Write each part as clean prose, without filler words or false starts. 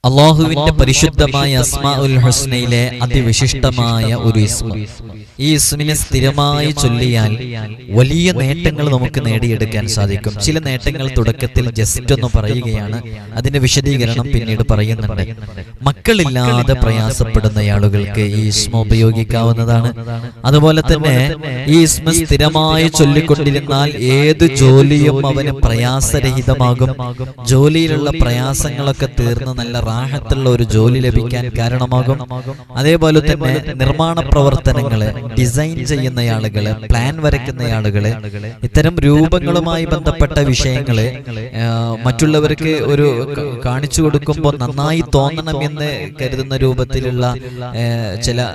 അള്ളാഹുവിന്റെ പരിശുദ്ധമായ അസ്മാഉൽ ഹുസ്നയിലെ അതിവിശിഷ്ടമായ ഒരു ഇസ്മ. ഈ ഇസ്മിനെ സ്ഥിരമായി ചൊല്ലിയാൽ വലിയ നേട്ടങ്ങൾ നമുക്ക് നേടിയെടുക്കാൻ സാധിക്കും. ചില നേട്ടങ്ങൾ തുടക്കത്തിൽ ജസ്റ്റ് ഒന്ന് പറയുകയാണ്, അതിന്റെ വിശദീകരണം പിന്നീട് പറയുന്നുണ്ട്. മക്കളില്ലാതെ പ്രയാസപ്പെടുന്ന ആളുകൾക്ക് ഈ ഇസ്മ ഉപയോഗിക്കാവുന്നതാണ്. അതുപോലെ തന്നെ ഈ ഇസ്മ സ്ഥിരമായി ചൊല്ലിക്കൊണ്ടിരുന്നാൽ ഏത് ജോലിയും അവന് പ്രയാസരഹിതമാകും. ജോലിയിലുള്ള പ്രയാസങ്ങളൊക്കെ തീർന്ന് നല്ല റാഹത്തുള്ള ഒരു ജോലി ലഭിക്കാൻ കാരണമാകും. അതേപോലെ തന്നെ നിർമ്മാണ പ്രവർത്തനങ്ങള്, ഡിസൈൻ ചെയ്യുന്ന ആളുകള്, പ്ലാൻ വരയ്ക്കുന്ന ആളുകള്, ഇത്തരം രൂപങ്ങളുമായി ബന്ധപ്പെട്ട വിഷയങ്ങള് മറ്റുള്ളവർക്ക് ഒരു കാണിച്ചു കൊടുക്കുമ്പോൾ നന്നായി തോന്നണം എന്ന് കരുതുന്ന രൂപത്തിലുള്ള ചില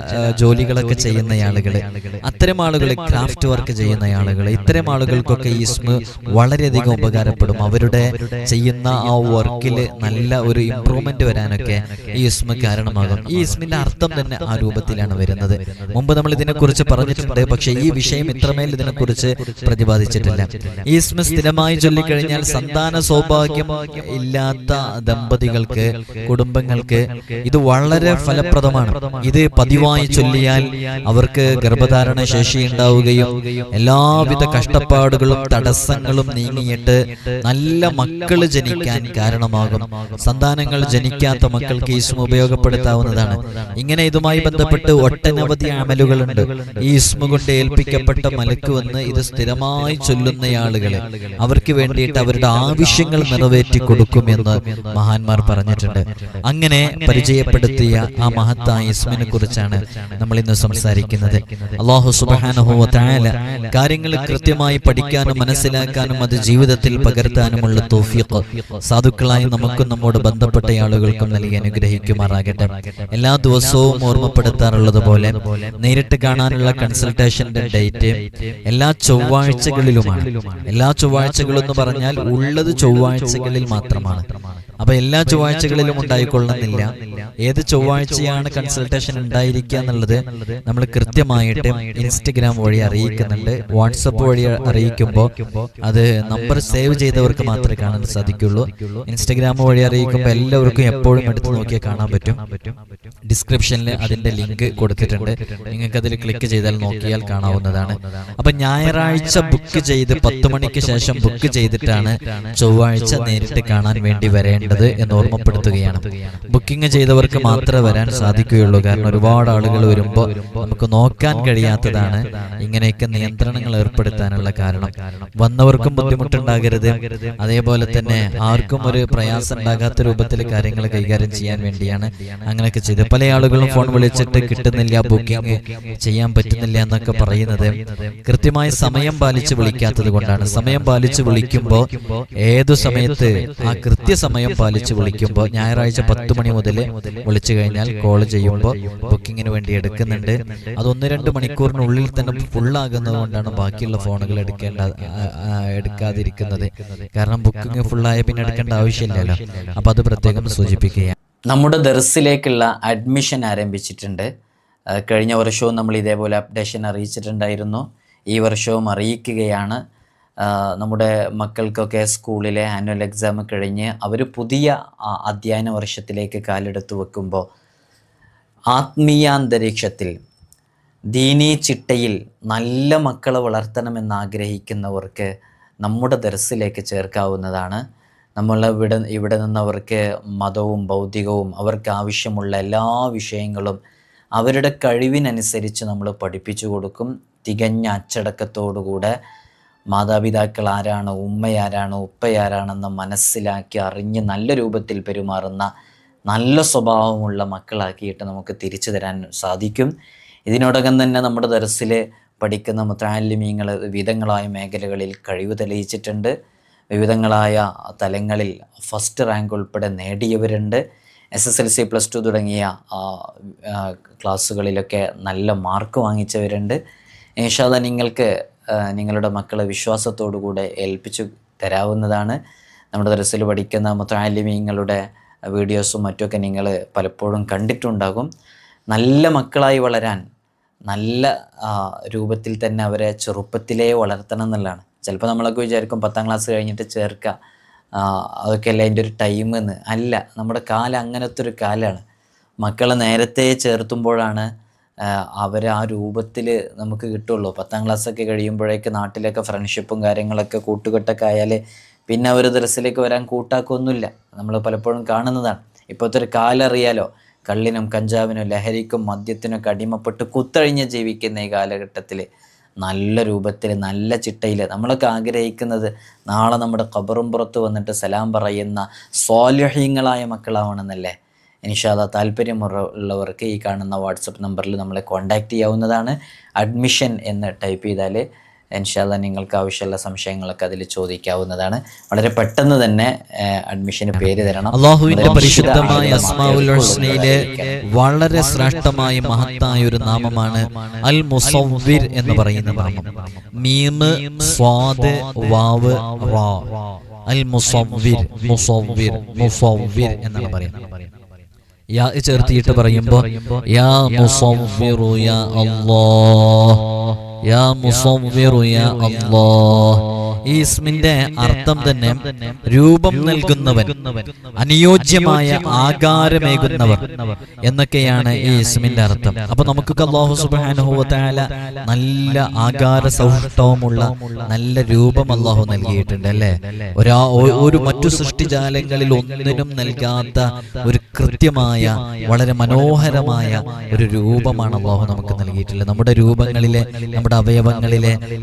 ജോലികളൊക്കെ ചെയ്യുന്ന ആളുകള്, അത്തരം ആളുകൾ, ക്രാഫ്റ്റ് വർക്ക് ചെയ്യുന്ന ആളുകൾ, ഇത്തരം ആളുകൾക്കൊക്കെ ഈ ഇസ്മ വളരെയധികം ഉപകാരപ്പെടും. അവരുടെ ചെയ്യുന്ന ആ വർക്കില് നല്ല ഒരു ഇംപ്രൂവ്മെന്റ് വരാനൊക്കെ ഈ ഇസ്മ കാരണമാകും. ഈ ഇസ്മിന്റെ അർത്ഥം തന്നെ ആ രൂപത്തിലാണ് വരുന്നത്. മുമ്പ് നമ്മൾ ഇതിനെക്കുറിച്ച് പറഞ്ഞിട്ടുണ്ട്, പക്ഷേ ഈ വിഷയം ഇത്രമേൽ ഇതിനെക്കുറിച്ച് പ്രതിപാദിച്ചിട്ടില്ല. ഈ ഇസ്മ സ്ഥിരമായി ചൊല്ലിക്കഴിഞ്ഞാൽ സന്താന സൗഭാഗ്യം ഇല്ലാത്ത ദമ്പതികൾക്ക്, കുടുംബങ്ങൾക്ക് ഇത് വളരെ ഫലപ്രദമാണ്. ഇത് പതിവായി ചൊല്ലിയാൽ അവർക്ക് ഗർഭധാരണ ശേഷി ഉണ്ടാവുകയും എല്ലാവിധ കഷ്ടപ്പാടുകളും തടസ്സങ്ങളും നീങ്ങിയിട്ട് നല്ല മക്കള് ജനിക്കാൻ കാരണമാകും. സന്താനങ്ങൾ ജനിക്കാത്ത മക്കൾക്ക് ഇസ്മ ഉപയോഗപ്പെടുത്താവുന്നതാണ്. ഇങ്ങനെ ഇതുമായി ബന്ധപ്പെട്ട് ഒട്ടനവധി അമലുകളുണ്ട്. ഈ ഇസ്മ കൊണ്ട് ഏൽപ്പിക്കപ്പെട്ട മലക്ക് വന്ന് ഇത് സ്ഥിരമായി ചൊല്ലുന്ന ആളുകളെ അവർക്ക് വേണ്ടിയിട്ട് അവരുടെ ആവശ്യങ്ങൾ നിറവേറ്റി കൊടുക്കുമെന്ന് മഹാന്മാർ പറഞ്ഞിട്ടുണ്ട്. അങ്ങനെ പരിചയപ്പെടുത്തിയ ആ മഹത്തായ ഇസ്മിനെ കുറിച്ചാണ് നമ്മൾ ഇന്ന് സംസാരിക്കുന്നത്. അല്ലാഹു സുബ്ഹാനഹു വ തആല കാര്യങ്ങൾ കൃത്യമായി പഠിക്കാനും മനസ്സിലാക്കാനും അത് ജീവിതത്തിൽ പകർത്താനുമുള്ള തൗഫീഖ് സാധുക്കളായി നമുക്കും നമ്മോട് ബന്ധപ്പെട്ട ആളുകൾക്കും നൽകി അനുഗ്രഹിക്കുമാറാകട്ടെ. എല്ലാ ദിവസവും ഓർമ്മപ്പെടുത്താറുള്ളത് പോലെ നേരിട്ട് കാണാനുള്ള കൺസൾട്ടേഷന്റെ ഡേറ്റ് എല്ലാ ചൊവ്വാഴ്ചകളിലുമാണ്. എല്ലാ ചൊവ്വാഴ്ചകളും എന്ന് പറഞ്ഞാൽ ഉള്ളത് ചൊവ്വാഴ്ചകളിൽ മാത്രമാണ്. അപ്പൊ എല്ലാ ചൊവ്വാഴ്ചകളിലും ഉണ്ടായിക്കൊള്ളുന്നില്ല. ഏത് ചൊവ്വാഴ്ചയാണ് കൺസൾട്ടേഷൻ ഉണ്ടായിരിക്കുക എന്നുള്ളത് നമ്മൾ കൃത്യമായിട്ട് ഇൻസ്റ്റഗ്രാം വഴി അറിയിക്കുന്നുണ്ട്. വാട്സപ്പ് വഴി അറിയിക്കുമ്പോൾ അത് നമ്പർ സേവ് ചെയ്തവർക്ക് മാത്രമേ കാണാൻ സാധിക്കുള്ളൂ. ഇൻസ്റ്റഗ്രാം വഴി അറിയിക്കുമ്പോൾ എല്ലാവർക്കും എപ്പോഴും എടുത്ത് നോക്കിയാൽ കാണാൻ പറ്റും. ഡിസ്ക്രിപ്ഷനിൽ അതിന്റെ ലിങ്ക് കൊടുത്തിട്ടുണ്ട്. നിങ്ങൾക്ക് അതിൽ ക്ലിക്ക് ചെയ്താൽ നോക്കിയാൽ കാണാവുന്നതാണ്. അപ്പൊ ഞായറാഴ്ച ബുക്ക് ചെയ്ത് 10 മണിക്ക് ശേഷം ബുക്ക് ചെയ്തിട്ടാണ് ചൊവ്വാഴ്ച നേരിട്ട് കാണാൻ വേണ്ടി വരേണ്ടത് എന്ന് ഓർമ്മപ്പെടുത്തുകയാണ്. ബുക്കിംഗ് ചെയ്തവർക്ക് മാത്രമേ വരാൻ സാധിക്കുകയുള്ളൂ. കാരണം ഒരുപാട് ആളുകൾ വരുമ്പോൾ നമുക്ക് നോക്കാൻ കഴിയാത്തതാണ്. ഇങ്ങനെയൊക്കെ നിയന്ത്രണങ്ങൾ ഏർപ്പെടുത്താനുള്ള കാരണം വന്നവർക്കും ബുദ്ധിമുട്ടുണ്ടാകരുത്, അതേപോലെ തന്നെ ആർക്കും ഒരു പ്രയാസം ഉണ്ടാകാത്ത രൂപത്തിൽ കാര്യങ്ങൾ കൈകാര്യം ചെയ്യാൻ വേണ്ടിയാണ് അങ്ങനെയൊക്കെ ചെയ്ത്. പല ആളുകളും ഫോൺ വിളിച്ചിട്ട് കിട്ടുന്നില്ല, ബുക്കിംഗ് ചെയ്യാൻ പറ്റുന്നില്ല എന്നൊക്കെ പറയുന്നത് കൃത്യമായി സമയം പാലിച്ച് വിളിക്കാത്തത് കൊണ്ടാണ്. സമയം പാലിച്ച് വിളിക്കുമ്പോൾ ഏതു സമയത്ത് ആ കൃത്യസമയം പാലിച്ച് വിളിക്കുമ്പോൾ ഞായറാഴ്ച 10 മണി മുതൽ വിളിച്ചു കഴിഞ്ഞാൽ കോൾ ചെയ്യുമ്പോൾ ബുക്കിങ്ങിന് വേണ്ടി എടുക്കുന്നുണ്ട്. അത് 1-2 മണിക്കൂറിനുള്ളിൽ തന്നെ ഫുള്ളാകുന്നത് കൊണ്ടാണ് ബാക്കിയുള്ള ഫോണുകൾ എടുക്കാതിരിക്കുന്നത്. കാരണം ബുക്കിംഗ് ഫുള്ളായ പിന്നെ എടുക്കേണ്ട ആവശ്യമില്ലല്ലോ. അപ്പൊ അത് പ്രത്യേകം സൂചിപ്പിക്കുക. നമ്മുടെ ദർസിലേക്കുള്ള അഡ്മിഷൻ ആരംഭിച്ചിട്ടുണ്ട്. കഴിഞ്ഞ വർഷവും നമ്മൾ ഇതേപോലെ അപ്ഡേഷൻ അറിയിച്ചിട്ടുണ്ടായിരുന്നു. ഈ വർഷവും അറിയിക്കുകയാണ്. നമ്മുടെ മക്കൾക്കൊക്കെ സ്കൂളിലെ ആനുവൽ എക്സാം കഴിഞ്ഞ് അവർ പുതിയ അധ്യയന വർഷത്തിലേക്ക് കാലെടുത്ത് വെക്കുമ്പോൾ ആത്മീയാന്തരീക്ഷത്തിൽ ദീനീ ചിട്ടയിൽ നല്ല മക്കളെ വളർത്തണമെന്നാഗ്രഹിക്കുന്നവർക്ക് നമ്മുടെ ദർസിലേക്ക് ചേർക്കാവുന്നതാണ്. ഇവിടെ നിന്നവർക്ക് മതവും ഭൗതികവും അവർക്ക് ആവശ്യമുള്ള എല്ലാ വിഷയങ്ങളും അവരുടെ കഴിവിനനുസരിച്ച് നമ്മൾ പഠിപ്പിച്ചു കൊടുക്കും. തികഞ്ഞ അച്ചടക്കത്തോടുകൂടെ മാതാപിതാക്കൾ ആരാണ്, ഉമ്മയാരാണ്, ഉപ്പയാരാണെന്ന് മനസ്സിലാക്കി അറിഞ്ഞ് നല്ല രൂപത്തിൽ പെരുമാറുന്ന നല്ല സ്വഭാവമുള്ള മക്കളാക്കിയിട്ട് നമുക്ക് തിരിച്ചു തരാൻ സാധിക്കും. ഇതിനോടകം തന്നെ നമ്മുടെ ദർസിൽ പഠിക്കുന്ന മുതഅല്ലിമീങ്ങൾ വിവിധങ്ങളായ മേഖലകളിൽ കഴിവ് തെളിയിച്ചിട്ടുണ്ട്. വിവിധങ്ങളായ തലങ്ങളിൽ ഫസ്റ്റ് റാങ്ക് ഉൾപ്പെടെ നേടിയവരുണ്ട്. SSLC +2 തുടങ്ങിയ ക്ലാസ്സുകളിലൊക്കെ നല്ല മാർക്ക് വാങ്ങിച്ചവരുണ്ട്. ഇൻഷാ അല്ലാഹ് നിങ്ങൾക്ക് നിങ്ങളുടെ മക്കളെ വിശ്വാസത്തോടുകൂടെ ഏൽപ്പിച്ചു തരാവുന്നതാണ്. നമ്മുടെ ദർസിൽ പഠിക്കുന്ന മുതഅല്ലിമീങ്ങളുടെ വീഡിയോസും മറ്റുമൊക്കെ നിങ്ങൾ പലപ്പോഴും കണ്ടിട്ടുണ്ടാകും. നല്ല മക്കളായി വളരാൻ നല്ല രൂപത്തിൽ തന്നെ അവരെ ചെറുപ്പത്തിലേ വളർത്തണം എന്നുള്ളതാണ്. ചിലപ്പോൾ നമ്മളൊക്കെ വിചാരിക്കും 10ാം ക്ലാസ് കഴിഞ്ഞിട്ട് ചേർക്കുക, അതൊക്കെയല്ല അതിൻ്റെ ഒരു ടൈം എന്ന്. അല്ല, നമ്മുടെ കാലം അങ്ങനത്തെ ഒരു കാലമാണ്. മക്കളെ നേരത്തെ ചേർത്തുമ്പോഴാണ് അവർ ആ രൂപത്തിൽ നമുക്ക് കിട്ടുള്ളൂ. 10ാം ക്ലാസ്സൊക്കെ കഴിയുമ്പോഴേക്ക് നാട്ടിലൊക്കെ ഫ്രണ്ട്ഷിപ്പും കാര്യങ്ങളൊക്കെ കൂട്ടുകെട്ടൊക്കെ ആയാൽ പിന്നെ അവർ ദർസിലേക്ക് വരാൻ കൂട്ടാക്കൊന്നുമില്ല. നമ്മൾ പലപ്പോഴും കാണുന്നതാണ്. ഇപ്പോഴത്തെ ഒരു കാലം അറിയാലോ, കള്ളിനും കഞ്ചാവിനും ലഹരിക്കും മദ്യത്തിനൊക്കെ അടിമപ്പെട്ട് കുത്തഴിഞ്ഞ് ജീവിക്കുന്ന ഈ കാലഘട്ടത്തിൽ നല്ല രൂപത്തിൽ നല്ല ചിട്ടയിൽ നമ്മളൊക്കെ ആഗ്രഹിക്കുന്നത് നാളെ നമ്മുടെ ഖബറും പുറത്ത് വന്നിട്ട് സലാം പറയുന്ന സ്വാലിഹീങ്ങളായ മക്കളാവണമെന്നല്ലേ. ഇൻഷാ അല്ലാഹ് താല്പര്യമുള്ളവർക്ക് ഈ കാണുന്ന വാട്സപ്പ് നമ്പറിൽ നമ്മളെ കോൺടാക്റ്റ് ചെയ്യാവുന്നതാണ്. അഡ്മിഷൻ എന്ന് ടൈപ്പ് ചെയ്താൽ ഇൻഷാ അല്ലാഹ് നിങ്ങൾക്ക് ആവശ്യമുള്ള സംശയങ്ങളൊക്കെ അതിൽ ചോദിക്കാവുന്നതാണ്. വളരെ പെട്ടെന്ന് തന്നെ അഡ്മിഷന് പേര് തരണം. അല്ലാഹുവിന്റെ പരിശുദ്ധമായ അസ്മാഉൽ ഹുസ്നയിലെ വളരെ ശ്രേഷ്ഠമായ മഹത്തായ ഒരു നാമമാണ് അൽ മുസവ്വിർ എന്ന് പറയുന്ന നാമം. മീം സ്വാദ് വാവ് റാ. അൽ മുസവ്വിർ, മുസവ്വിർ, മുഫവ്വിർ എന്നാണ് പറയുന്നത്. യാ ചേർത്തിയിട്ട് പറയുമ്പോ യാ മുസവ്വിറു യാ അല്ലാഹ്, യാ മുസവ്വിറു യാ അല്ലാഹ്. ഈ ഇസ്മിന്റെ അർത്ഥം തന്നെ രൂപം നൽകുന്നവൻ, അനുയോജ്യമായ ആകാരമേകുന്നവർ എന്നൊക്കെയാണ് ഈ ഇസ്മിന്റെ അർത്ഥം. അപ്പൊ നമുക്കൊക്കെ അല്ലാഹു സുബ്ഹാനഹു വ തആല നല്ല ആകാര സൗഷ്ഠവമുള്ള നല്ല രൂപം അല്ലാഹു നൽകിയിട്ടുണ്ട് അല്ലേ. ഒരു മറ്റു സൃഷ്ടിജാലങ്ങളിൽ ഒന്നിനും നൽകാത്ത ഒരു കൃത്യമായ വളരെ മനോഹരമായ ഒരു രൂപമാണ് അല്ലാഹു നമുക്ക് നൽകിയിട്ടുള്ളത്. നമ്മുടെ രൂപങ്ങളിലെ,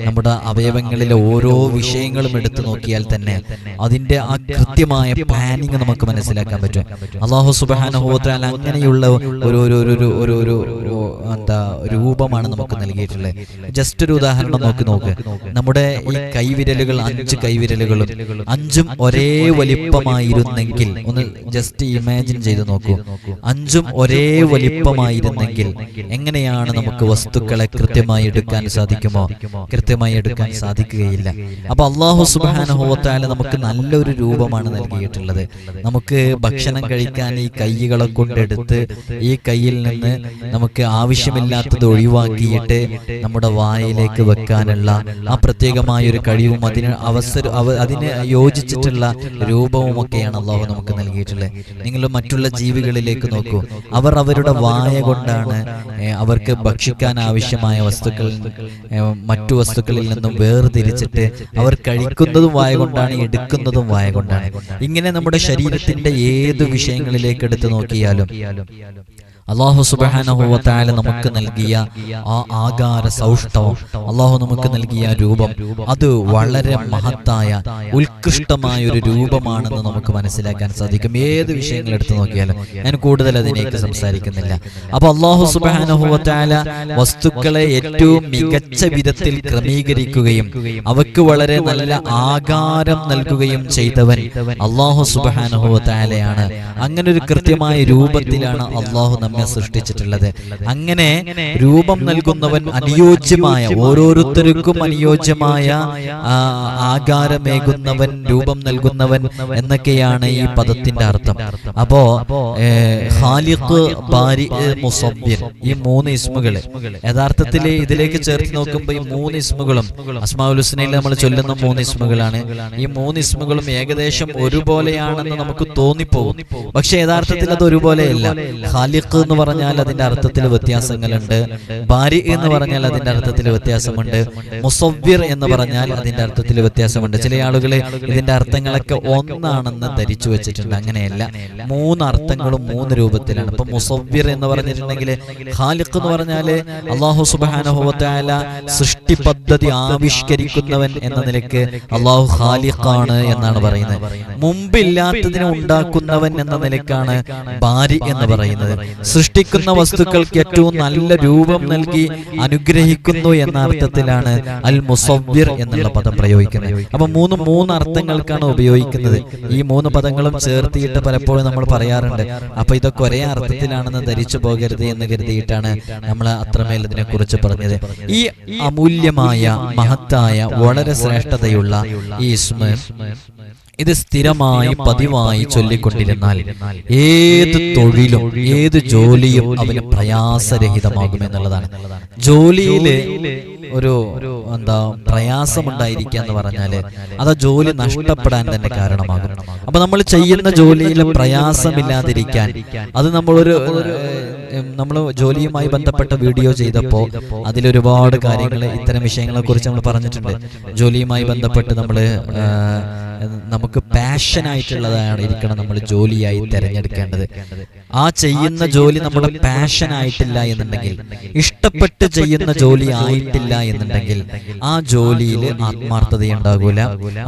നമ്മുടെ അവയവങ്ങളിലെ ഓരോ വിഷയങ്ങളും എടുത്തു നോക്കിയാൽ തന്നെ അതിന്റെ ആ കൃത്യമായ പ്ലാനിങ് നമുക്ക് മനസ്സിലാക്കാൻ പറ്റും. അല്ലാഹു സുബ്ഹാനഹു വ തആല അങ്ങനെയുള്ള ഒരു രൂപമാണ് നമുക്ക് നൽകിയിട്ടുള്ളത്. ജസ്റ്റ് ഒരു ഉദാഹരണം നോക്ക്. നമ്മുടെ ഈ കൈവിരലുകൾ, 5 കൈവിരലുകളും 5ഉം ഒരേ വലിപ്പമായിരുന്നെങ്കിൽ, ഒന്ന് ജസ്റ്റ് ഇമാജിൻ ചെയ്ത് നോക്കൂ. 5ഉം ഒരേ വലിപ്പമായിരുന്നെങ്കിൽ എങ്ങനെയാണ് നമുക്ക് വസ്തുക്കളെ കൃത്യമായി എടുക്കാൻ സാധിക്കുമോ? കൃത്യമായി എടുക്കാൻ സാധിക്കുകയില്ല. അപ്പൊ അല്ലാഹു സുബ്ഹാനഹു വ തആല നമുക്ക് നല്ലൊരു രൂപമാണ് നൽകിയിട്ടുള്ളത്. നമുക്ക് ഭക്ഷണം കഴിക്കാൻ ഈ കൈകളെ കൊണ്ടെടുത്ത് ഈ കൈയിൽ നിന്ന് നമുക്ക് ആവശ്യമില്ലാത്തത് ഒഴിവാക്കിയിട്ട് നമ്മുടെ വായിലേക്ക് വെക്കാനുള്ള ആ പ്രത്യേകമായ ഒരു കഴിവും അതിന് യോജിച്ചിട്ടുള്ള രൂപവുമൊക്കെയാണ് അല്ലാഹു നമുക്ക് നൽകിയിട്ടുള്ളത്. നിങ്ങൾ മറ്റുള്ള ജീവികളിലേക്ക് നോക്കൂ. അവർ അവരുടെ വായ കൊണ്ടാണ് അവർക്ക് ഭക്ഷിക്കാൻ ആവശ്യമായ വസ്തുക്കൾ മറ്റു വസ്തുക്കളിൽ നിന്നും വേർതിരിച്ചിട്ട് അവർ കഴിക്കുന്നതും വായ കൊണ്ടാണ്, എടുക്കുന്നതും വായ കൊണ്ടാണ്. ഇങ്ങനെ നമ്മുടെ ശരീരത്തിന്റെ ഏത് വിഷയങ്ങളിലേക്ക് എടുത്തു നോക്കിയാലും അല്ലാഹു സുബ്ഹാനഹു വ തആല നമുക്ക് നൽകിയ ആ ആകാര സൗഷ്ഠവം, അല്ലാഹു നമുക്ക് നൽകിയ രൂപം, അത് വളരെ മഹത്തായ ഉത്കൃഷ്ടമായ ഒരു രൂപമാണെന്ന് നമുക്ക് മനസ്സിലാക്കാൻ സാധിക്കും. ഏത് വിഷയങ്ങൾ എടുത്തു നോക്കിയാലും. ഞാൻ കൂടുതൽ അതിലേക്ക് സംസാരിക്കുന്നില്ല. അപ്പൊ അല്ലാഹു സുബ്ഹാനഹു വ തആല വസ്തുക്കളെ ഏറ്റവും മികച്ച വിധത്തിൽ ക്രമീകരിക്കുകയും അവക്ക് വളരെ നല്ല ആകാരം നൽകുകയും ചെയ്തവൻ അല്ലാഹു സുബ്ഹാനഹു വ തആലയാണ്. അങ്ങനെ ഒരു കൃത്യമായ രൂപത്തിലാണ് അല്ലാഹു നമ്മെ സൃഷ്ടിച്ചിട്ടുള്ളത്. അങ്ങനെ രൂപം നൽകുന്നവൻ, അനുയോജ്യമായ, ഓരോരുത്തർക്കും അനുയോജ്യമായ ആകാരമേകുന്നവൻ, രൂപം നൽകുന്നവൻ എന്നൊക്കെയാണ് ഈ പദത്തിന്റെ അർത്ഥം. അപ്പോ ഖാലിഖ്, ബാരി, മുസവ്വിർ, ഈ 3 ഇസ്മുകള് യഥാർത്ഥത്തിൽ ഇതിലേക്ക് ചേർത്ത് നോക്കുമ്പോൾ ഈ 3 ഇസ്മുകളും അസ്മാഉൽ ഹുസ്നയിൽ നമ്മൾ ചൊല്ലുന്ന 3 ഇസ്മുകളാണ്. ഈ 3 ഇസ്മുകളും ഏകദേശം ഒരുപോലെയാണെന്ന് നമുക്ക് തോന്നിപ്പോകും. പക്ഷെ യഥാർത്ഥത്തിൽ അത് ഒരുപോലെയല്ല. ഖാലിഖ് എന്ന് പറഞ്ഞാൽ അതിന്റെ അർത്ഥത്തിൽ വ്യത്യാസങ്ങളുണ്ട്. ബാരി എന്ന് പറഞ്ഞാൽ അതിന്റെ അർത്ഥത്തിൽ വ്യത്യാസമുണ്ട്. മുസവ്വിർ എന്ന് പറഞ്ഞാൽ അതിന്റെ അർത്ഥത്തിൽ വ്യത്യാസമുണ്ട്. ചില ആളുകൾ ഇതിന്റെ അർത്ഥങ്ങളൊക്കെ ഒന്നാണെന്ന് ധരിച്ചു വെച്ചിട്ടുണ്ട്. അങ്ങനെയല്ല, 3 അർത്ഥങ്ങളും 3 രൂപത്തിലാണ്. ഇപ്പൊ മുസവ്വിർ എന്ന് പറഞ്ഞിട്ടുണ്ടെങ്കിൽ, ഖാലിഖ് എന്ന് പറഞ്ഞാൽ അല്ലാഹു സുബ്ഹാനഹു വ തആല സൃഷ്ടി പദ്ധതി ആവിഷ്കരിക്കുന്നവൻ എന്ന നിലയ്ക്ക് അല്ലാഹു ഖാലിഖാണ് എന്നാണ് പറയുന്നത്. മുമ്പില്ലാത്തതിനെ ഉണ്ടാക്കുന്നവൻ എന്ന നിലയ്ക്കാണ് ബാരി എന്ന് പറയുന്നത്. സൃഷ്ടിക്കുന്ന വസ്തുക്കൾക്ക് ഏറ്റവും നല്ല രൂപം നൽകി അനുഗ്രഹിക്കുന്നു എന്ന അർത്ഥത്തിലാണ് അൽ മുസവ്വിർ എന്നുള്ള പദം പ്രയോഗിക്കുന്നത്. അപ്പൊ 3 അർത്ഥങ്ങൾക്കാണ് ഉപയോഗിക്കുന്നത്. ഈ 3 പദങ്ങളും ചേർത്തിയിട്ട് പലപ്പോഴും നമ്മൾ പറയാറുണ്ട്, അപ്പൊ ഇതൊക്കെ ഒരേ അർത്ഥത്തിലാണെന്ന് ധരിച്ചു പോകരുത് എന്ന് കരുതിയിട്ടാണ് നമ്മൾ അത്രമേൽ ഇതിനെ കുറിച്ച് പറഞ്ഞത്. ഈ അമൂല്യമായ, മഹത്തായ, വളരെ ശ്രേഷ്ഠതയുള്ള ഈ ഇസ്മ ഇത് സ്ഥിരമായി പതിവായി ചൊല്ലിക്കൊണ്ടിരുന്നാൽ ഏത് തൊഴിലും ഏത് ജോലിയും അവന് പ്രയാസരഹിതമാകുമെന്നുള്ളതാണ്. ജോലിയില് ഒരു പ്രയാസമുണ്ടായിരിക്കുക എന്ന് പറഞ്ഞാല് അത് ജോലി നഷ്ടപ്പെടാൻ തന്നെ കാരണമാകും. അപ്പൊ നമ്മൾ ചെയ്യുന്ന ജോലിയിൽ പ്രയാസമില്ലാതിരിക്കാൻ, അത് നമ്മൾ ജോലിയുമായി ബന്ധപ്പെട്ട വീഡിയോ ചെയ്തപ്പോൾ അതിലൊരുപാട് കാര്യങ്ങൾ, ഇത്തരം വിഷയങ്ങളെ കുറിച്ച് നമ്മൾ പറഞ്ഞിട്ടുണ്ട്. ജോലിയുമായി ബന്ധപ്പെട്ട് നമുക്ക് പാഷനായിട്ടുള്ളതായിരിക്കണം നമ്മൾ ജോലിയായി തിരഞ്ഞെടുക്കേണ്ടത്. ആ ചെയ്യുന്ന ജോലി നമ്മുടെ പാഷനായിട്ടില്ല എന്നുണ്ടെങ്കിൽ, ഇഷ്ടപ്പെട്ട് ചെയ്യുന്ന ജോലി ആയിട്ടില്ല എന്നുണ്ടെങ്കിൽ ആ ജോലിയിൽ ആത്മാർത്ഥതയുണ്ടാകൂല.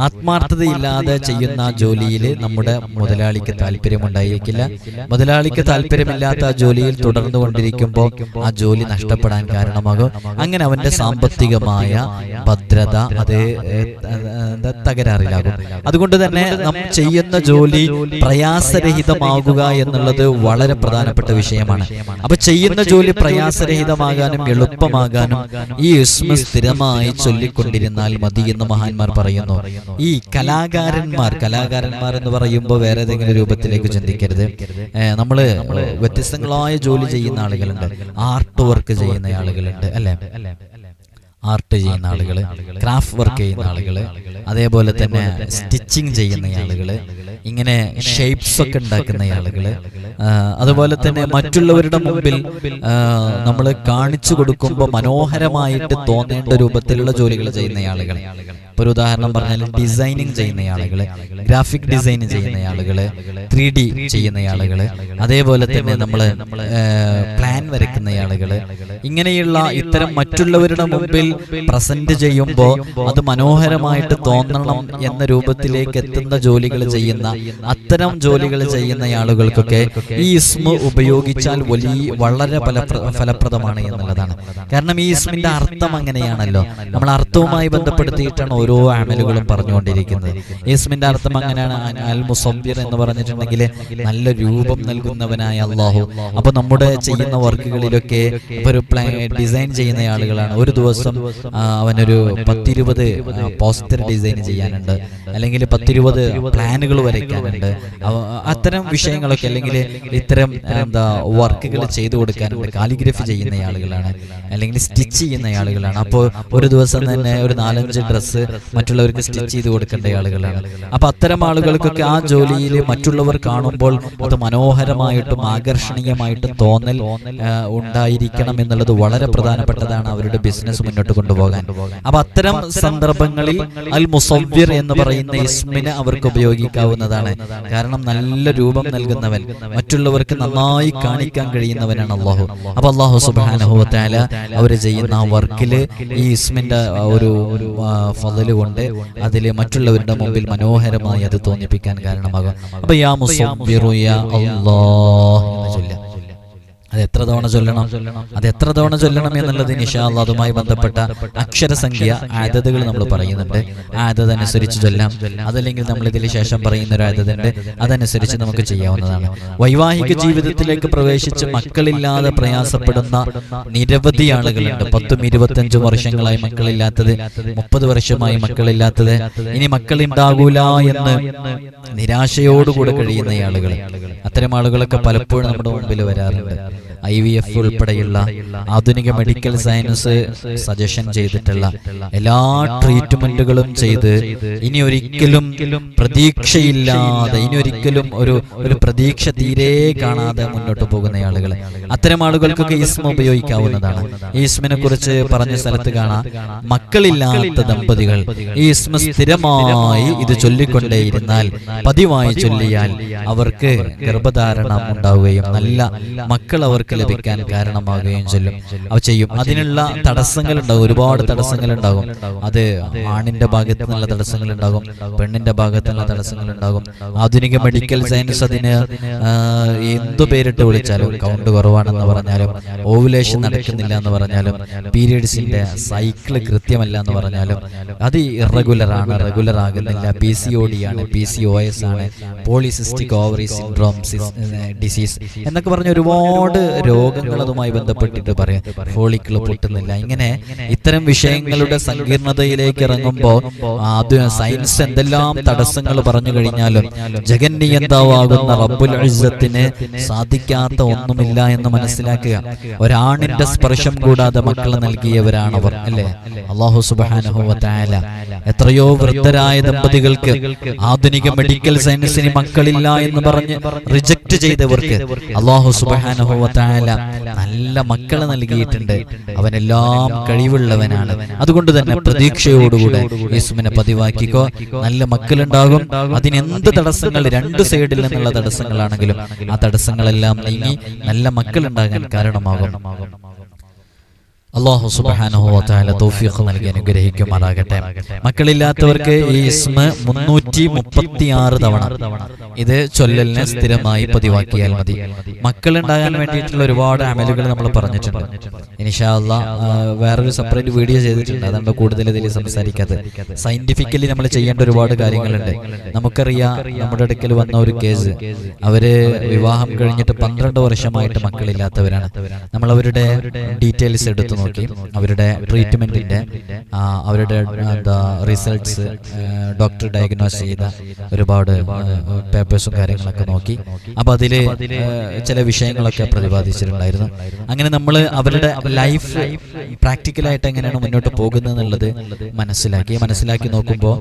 ആത്മാർത്ഥതയില്ലാതെ ചെയ്യുന്ന ആ ജോലിയിൽ നമ്മുടെ മുതലാളിക്ക് താല്പര്യമുണ്ടായിരിക്കില്ല. മുതലാളിക്ക് താല്പര്യമില്ലാത്ത ആ ജോലിയിൽ തുടർന്നു കൊണ്ടിരിക്കുമ്പോൾ ആ ജോലി നഷ്ടപ്പെടാൻ കാരണമാകും. അങ്ങനെ അവന്റെ സാമ്പത്തികമായ ഭദ്രത അത് തകരാറിലാകും. അതുകൊണ്ട് തന്നെ നാം ചെയ്യുന്ന ജോലി പ്രയാസരഹിതമാകുക എന്നുള്ളത് വളരെ പ്രധാനപ്പെട്ട വിഷയമാണ്. അപ്പൊ ചെയ്യുന്ന ജോലി പ്രയാസരഹിതമാകാനും എളുപ്പമാകാനും ഈ ഇസ്മ സ്ഥിരമായി ചൊല്ലിക്കൊണ്ടിരുന്നാൽ മതി എന്ന് മഹാന്മാർ പറയുന്നു. ഈ കലാകാരന്മാർ എന്ന് പറയുമ്പോൾ വേറെ ഏതെങ്കിലും രൂപത്തിലേക്ക് ചിന്തിക്കരുത്. നമ്മള് വ്യത്യസ്തങ്ങളായ ജോലി ചെയ്യുന്ന ആളുകളുണ്ട്, ആർട്ട് വർക്ക് ചെയ്യുന്ന ആളുകളുണ്ട്, അല്ലെ? ആർട്ട് ചെയ്യുന്ന ആളുകള്, ക്രാഫ്റ്റ് വർക്ക് ചെയ്യുന്ന ആളുകള്, അതേപോലെ തന്നെ സ്റ്റിച്ചിങ് ചെയ്യുന്ന ആളുകള്, ഇങ്ങനെ ഷേപ്സ് ഒക്കെ ഉണ്ടാക്കുന്ന ആളുകള്, അതുപോലെ തന്നെ മറ്റുള്ളവരുടെ മുമ്പിൽ നമ്മൾ കാണിച്ചു കൊടുക്കുമ്പോൾ മനോഹരമായിട്ട് തോന്നേണ്ട രൂപത്തിലുള്ള ജോലികൾ ചെയ്യുന്ന ആളുകൾ. ഒരു ഉദാഹരണം പറഞ്ഞാൽ ഡിസൈനിങ് ചെയ്യുന്ന ആളുകള്, ഗ്രാഫിക് ഡിസൈൻ ചെയ്യുന്ന ആളുകള്, 3D ചെയ്യുന്ന ആളുകള്, അതേപോലെ തന്നെ നമ്മള് പ്ലാൻ വരയ്ക്കുന്ന ആളുകള്, ഇങ്ങനെയുള്ള ഇത്തരം മറ്റുള്ളവരുടെ മുമ്പിൽ പ്രസന്റ് ചെയ്യുമ്പോൾ അത് മനോഹരമായിട്ട് തോന്നണം എന്ന രൂപത്തിലേക്ക് എത്തുന്ന ജോലികൾ ചെയ്യുന്ന, അത്തരം ജോലികൾ ചെയ്യുന്ന ആളുകൾക്കൊക്കെ ഈ ഇസ്മ ഉപയോഗിച്ചാൽ വളരെ ഫലപ്രദമാണ് എന്നുള്ളതാണ്. കാരണം ഈ ഇസ്മിന്റെ അർത്ഥം അങ്ങനെയാണല്ലോ. നമ്മൾ അർത്ഥവുമായി ബന്ധപ്പെടുത്തിയിട്ടാണ് ഓരോ അമലുകളും പറഞ്ഞുകൊണ്ടിരിക്കുന്നത്. ഇസ്മിന്റെ അർത്ഥം അങ്ങനെയാണ്. അൽ മുസവ്വിർ എന്ന് പറഞ്ഞിട്ടുണ്ടെങ്കിൽ നല്ല രൂപം നൽകുന്നവനായ അല്ലാഹു. അപ്പൊ നമ്മുടെ ചെയ്യുന്ന വർക്കുകളിലൊക്കെ ഒരു ഡിസൈൻ ചെയ്യുന്ന ആളുകളാണ്. ഒരു ദിവസം അവനൊരു 10-20 പോസ്റ്റർ ഡിസൈൻ ചെയ്യാനുണ്ട്, അല്ലെങ്കിൽ 10-20 പ്ലാനുകൾ വരയ്ക്കാനുണ്ട്. അത്തരം വിഷയങ്ങളൊക്കെ, അല്ലെങ്കിൽ ഇത്തരം വർക്കുകൾ ചെയ്തു കൊടുക്കാനുണ്ട്. കാലിഗ്രഫി ചെയ്യുന്ന ആളുകളാണ്, അല്ലെങ്കിൽ സ്റ്റിച്ച് ചെയ്യുന്ന ആളുകളാണ്. അപ്പോൾ ഒരു ദിവസം തന്നെ ഒരു 4-5 ഡ്രസ്സ് മറ്റുള്ളവർക്ക് സ്റ്റിച്ച് ചെയ്ത് കൊടുക്കേണ്ട ആളുകളാണ്. അപ്പൊ അത്തരം ആളുകൾക്കൊക്കെ ആ ജോലിയിൽ മറ്റുള്ളവർ കാണുമ്പോൾ അത് മനോഹരമായിട്ടും ആകർഷണീയമായിട്ടും തോന്നൽ ഉണ്ടായിരിക്കണം എന്നുള്ളത് വളരെ പ്രധാനപ്പെട്ടതാണ് അവരുടെ ബിസിനസ് മുന്നോട്ട് കൊണ്ടുപോകാൻ. അപ്പൊ അത്തരം സന്ദർഭങ്ങളിൽ അൽ മുസവ്വിർ എന്ന് പറയുന്ന ഇസ്മിനെ അവർക്ക് ഉപയോഗിക്കാവുന്നതാണ്. കാരണം നല്ല രൂപം നൽകുന്നവൻ, മറ്റുള്ളവർക്ക് നന്നായി കാണിക്കാൻ കഴിയുന്നവനാണ് അല്ലാഹു. അപ്പൊ അല്ലാഹു സുബ്ഹാനഹു വ തആല അവർ ചെയ്യുന്ന ആ വർക്കില് ഈ ഇസ്മിന്റെ ഒരു ഫളല് കൊണ്ട് അതിൽ മറ്റുള്ളവരുടെ മുമ്പിൽ മനോഹരമായി അത് തോന്നിപ്പിക്കാൻ കാരണമാകും. അപ്പൊ യാ മുസവ്വിറു യാ അല്ലാഹ് എന്ന് ചൊല്ലുക. അത് എത്ര തവണ ചൊല്ലണം എന്നുള്ളത് ഇൻഷാ അല്ലാഹ് അതുമായി ബന്ധപ്പെട്ട അക്ഷരസംഖ്യ ആദതുകൾ നമ്മൾ പറയുന്നുണ്ട്. ആദത് അനുസരിച്ച് ചൊല്ലാം. അതല്ലെങ്കിൽ നമ്മൾ ഇതിന് ശേഷം പറയുന്ന ഒരു ആദതുണ്ട്, അതനുസരിച്ച് നമുക്ക് ചെയ്യാവുന്നതാണ്. വൈവാഹിക ജീവിതത്തിലേക്ക് പ്രവേശിച്ച് മക്കളില്ലാതെ പ്രയാസപ്പെടുന്ന നിരവധി ആളുകളുണ്ട്. 10-25 വർഷങ്ങളായി മക്കളില്ലാത്തത്, 30 വർഷമായി മക്കളില്ലാത്തത്, ഇനി മക്കളുണ്ടാകൂല എന്ന് നിരാശയോടുകൂടെ കഴിയുന്ന ആളുകൾ. അത്തരം ആളുകളൊക്കെ പലപ്പോഴും നമ്മുടെ മുമ്പിൽ വരാറുണ്ട്. IVF ഉൾപ്പെടെയുള്ള ആധുനിക മെഡിക്കൽ സയൻസ് സജഷൻ ചെയ്തിട്ടുള്ള എല്ലാ ട്രീറ്റ്മെന്റുകളും ചെയ്ത് ഇനി ഒരിക്കലും പ്രതീക്ഷയില്ലാതെ, ഇനി ഒരിക്കലും ഒരു പ്രതീക്ഷ തീരെ കാണാതെ മുന്നോട്ട് പോകുന്ന ആളുകൾ. അത്തരം ആളുകൾക്കൊക്കെ ഇസ്മ ഉപയോഗിക്കാവുന്നതാണ്. ഈ ഇസ്മിനെ കുറിച്ച് പറഞ്ഞ സ്ഥലത്ത് കാണാം, മക്കളില്ലാത്ത ദമ്പതികൾ ഈ ഇസ്മ സ്ഥിരമായി ഇത് ചൊല്ലിക്കൊണ്ടേയിരുന്നാൽ, പതിവായി ചൊല്ലിയാൽ അവർക്ക് ഗർഭധാരണം ഉണ്ടാവുകയും നല്ല മക്കൾ അവർക്ക് ലഭിക്കാൻ കാരണമാകുകയും ചെയ്യും. അതിനുള്ള തടസ്സങ്ങൾ ഉണ്ടാകും, ഒരുപാട് തടസ്സങ്ങൾ ഉണ്ടാകും. അത് ആണിന്റെ ഭാഗത്തു നിന്നുള്ള തടസ്സങ്ങൾ ഉണ്ടാകും, പെണ്ണിന്റെ ഭാഗത്തു നിന്നുള്ള തടസ്സങ്ങൾ ഉണ്ടാകും. ആധുനിക മെഡിക്കൽ സയൻസ് അതിന് എന്തു പേരിട്ട് വിളിച്ചാലും, കൗണ്ട് കുറവാണെന്ന് പറഞ്ഞാലും, ഓവുലേഷൻ നടക്കുന്നില്ല എന്ന് പറഞ്ഞാലും, പീരിയഡ്സിന്റെ സൈക്കിൾ കൃത്യമല്ല എന്ന് പറഞ്ഞാലും, അത് ഇറഗുലർ ആണ്, റെഗുലർ ആകുന്നില്ല, PCOD ആണ്, PCOS ആണ്, പോളിസിസ്റ്റിക് ഓവറി സിൻഡ്രോം ഡിസീസ് എന്നൊക്കെ പറഞ്ഞ ഒരുപാട് രോഗങ്ങൾ അതുമായി ബന്ധപ്പെട്ടിട്ട് പറയാം, ഫോളിക്കിൾ പൊട്ടുന്നില്ല. ഇങ്ങനെ ഇത്തരം വിഷയങ്ങളുടെ സങ്കീർണതയിലേക്ക് ഇറങ്ങുമ്പോൾ സയൻസ് എന്തെല്ലാം തടസ്സങ്ങൾ പറഞ്ഞു കഴിഞ്ഞാലും ജഗന്നിയന്താവാകുന്ന റബ്ബുൽ ഇസ്സത്തിന് സാധിക്കാത്ത ഒന്നുമില്ല എന്ന് മനസ്സിലാക്കുക. ഒരാണിന്റെ സ്പർശം കൂടാതെ മക്കളെ നൽകിയവരാണവർ, അല്ലേ? അല്ലാഹു സുബ്ഹാനഹു വ തആല എത്രയോ വൃദ്ധരായ ദമ്പതികൾക്ക് ആധുനിക മെഡിക്കൽ സയൻസിന് മക്കളില്ല എന്ന് പറഞ്ഞ് റിജക്ട് ചെയ്തവർക്ക് അല്ലാഹു സുബ്ഹാനഹു വ തആല നല്ല മക്കളെ നൽകിയിട്ടുണ്ട്. അവനെല്ലാം കഴിവുള്ളവനാണ്. അതുകൊണ്ട് തന്നെ പ്രതീക്ഷയോടുകൂടെ ഇസ്മിനെ പതിവാക്കിക്കോ. നല്ല മക്കളുണ്ടാകും. അതിനെന്ത് തടസ്സങ്ങൾ, രണ്ട് സൈഡിൽ നിന്നുള്ള തടസ്സങ്ങളാണെങ്കിലും ആ തടസ്സങ്ങളെല്ലാം നീങ്ങി നല്ല മക്കളുണ്ടാകാൻ കാരണമാകും. അല്ലാഹു സുബ്ഹാനഹു വ തആല തൗഫീഖ് നൽകി അനുഗ്രഹിക്കുമാറാകട്ടെ. മക്കളില്ലാത്തവർക്ക് ഈ ഇസ്മ 336 തവണ ഇത് ചൊല്ലലിനെ സ്ഥിരമായി പതിവാക്കിയാൽ മതി. മക്കളുണ്ടാകാൻ വേണ്ടിയിട്ടുള്ള ഒരുപാട് അമലുകൾ നമ്മൾ പറഞ്ഞിട്ടുണ്ട്. ഇൻഷാ അല്ലാഹ് വേറൊരു സെപ്പറേറ്റ് വീഡിയോ ചെയ്തിട്ടുണ്ട്, അതുകൊണ്ട് കൂടുതൽ ഇതിൽ സംസാരിക്കാതെ. സയന്റിഫിക്കലി നമ്മൾ ചെയ്യേണ്ട ഒരുപാട് കാര്യങ്ങളുണ്ട്. നമുക്കറിയാം, നമ്മുടെ അടുക്കൽ വന്ന ഒരു കേസ്, അവര് വിവാഹം കഴിഞ്ഞിട്ട് 12 വർഷമായിട്ട് മക്കളില്ലാത്തവരാണ്. നമ്മൾ അവരുടെ ഡീറ്റെയിൽസ് എടുത്തു നോക്കി, അവരുടെ ട്രീറ്റ്മെന്റിന്റെ അവരുടെ റിസൾട്ട്സ്, ഡോക്ടർ ഡയഗ്നോസ് ചെയ്ത ഒരുപാട് പേപ്പേഴ്സും കാര്യങ്ങളൊക്കെ നോക്കി. അപ്പൊ അതില് ചില വിഷയങ്ങളൊക്കെ പ്രതിപാദിച്ചിട്ടുണ്ടായിരുന്നു. അങ്ങനെ നമ്മൾ അവരുടെ ലൈഫ് പ്രാക്ടിക്കലായിട്ട് എങ്ങനെയാണ് മുന്നോട്ട് പോകുന്നത് എന്നുള്ളത് മനസ്സിലാക്കി നോക്കുമ്പോൾ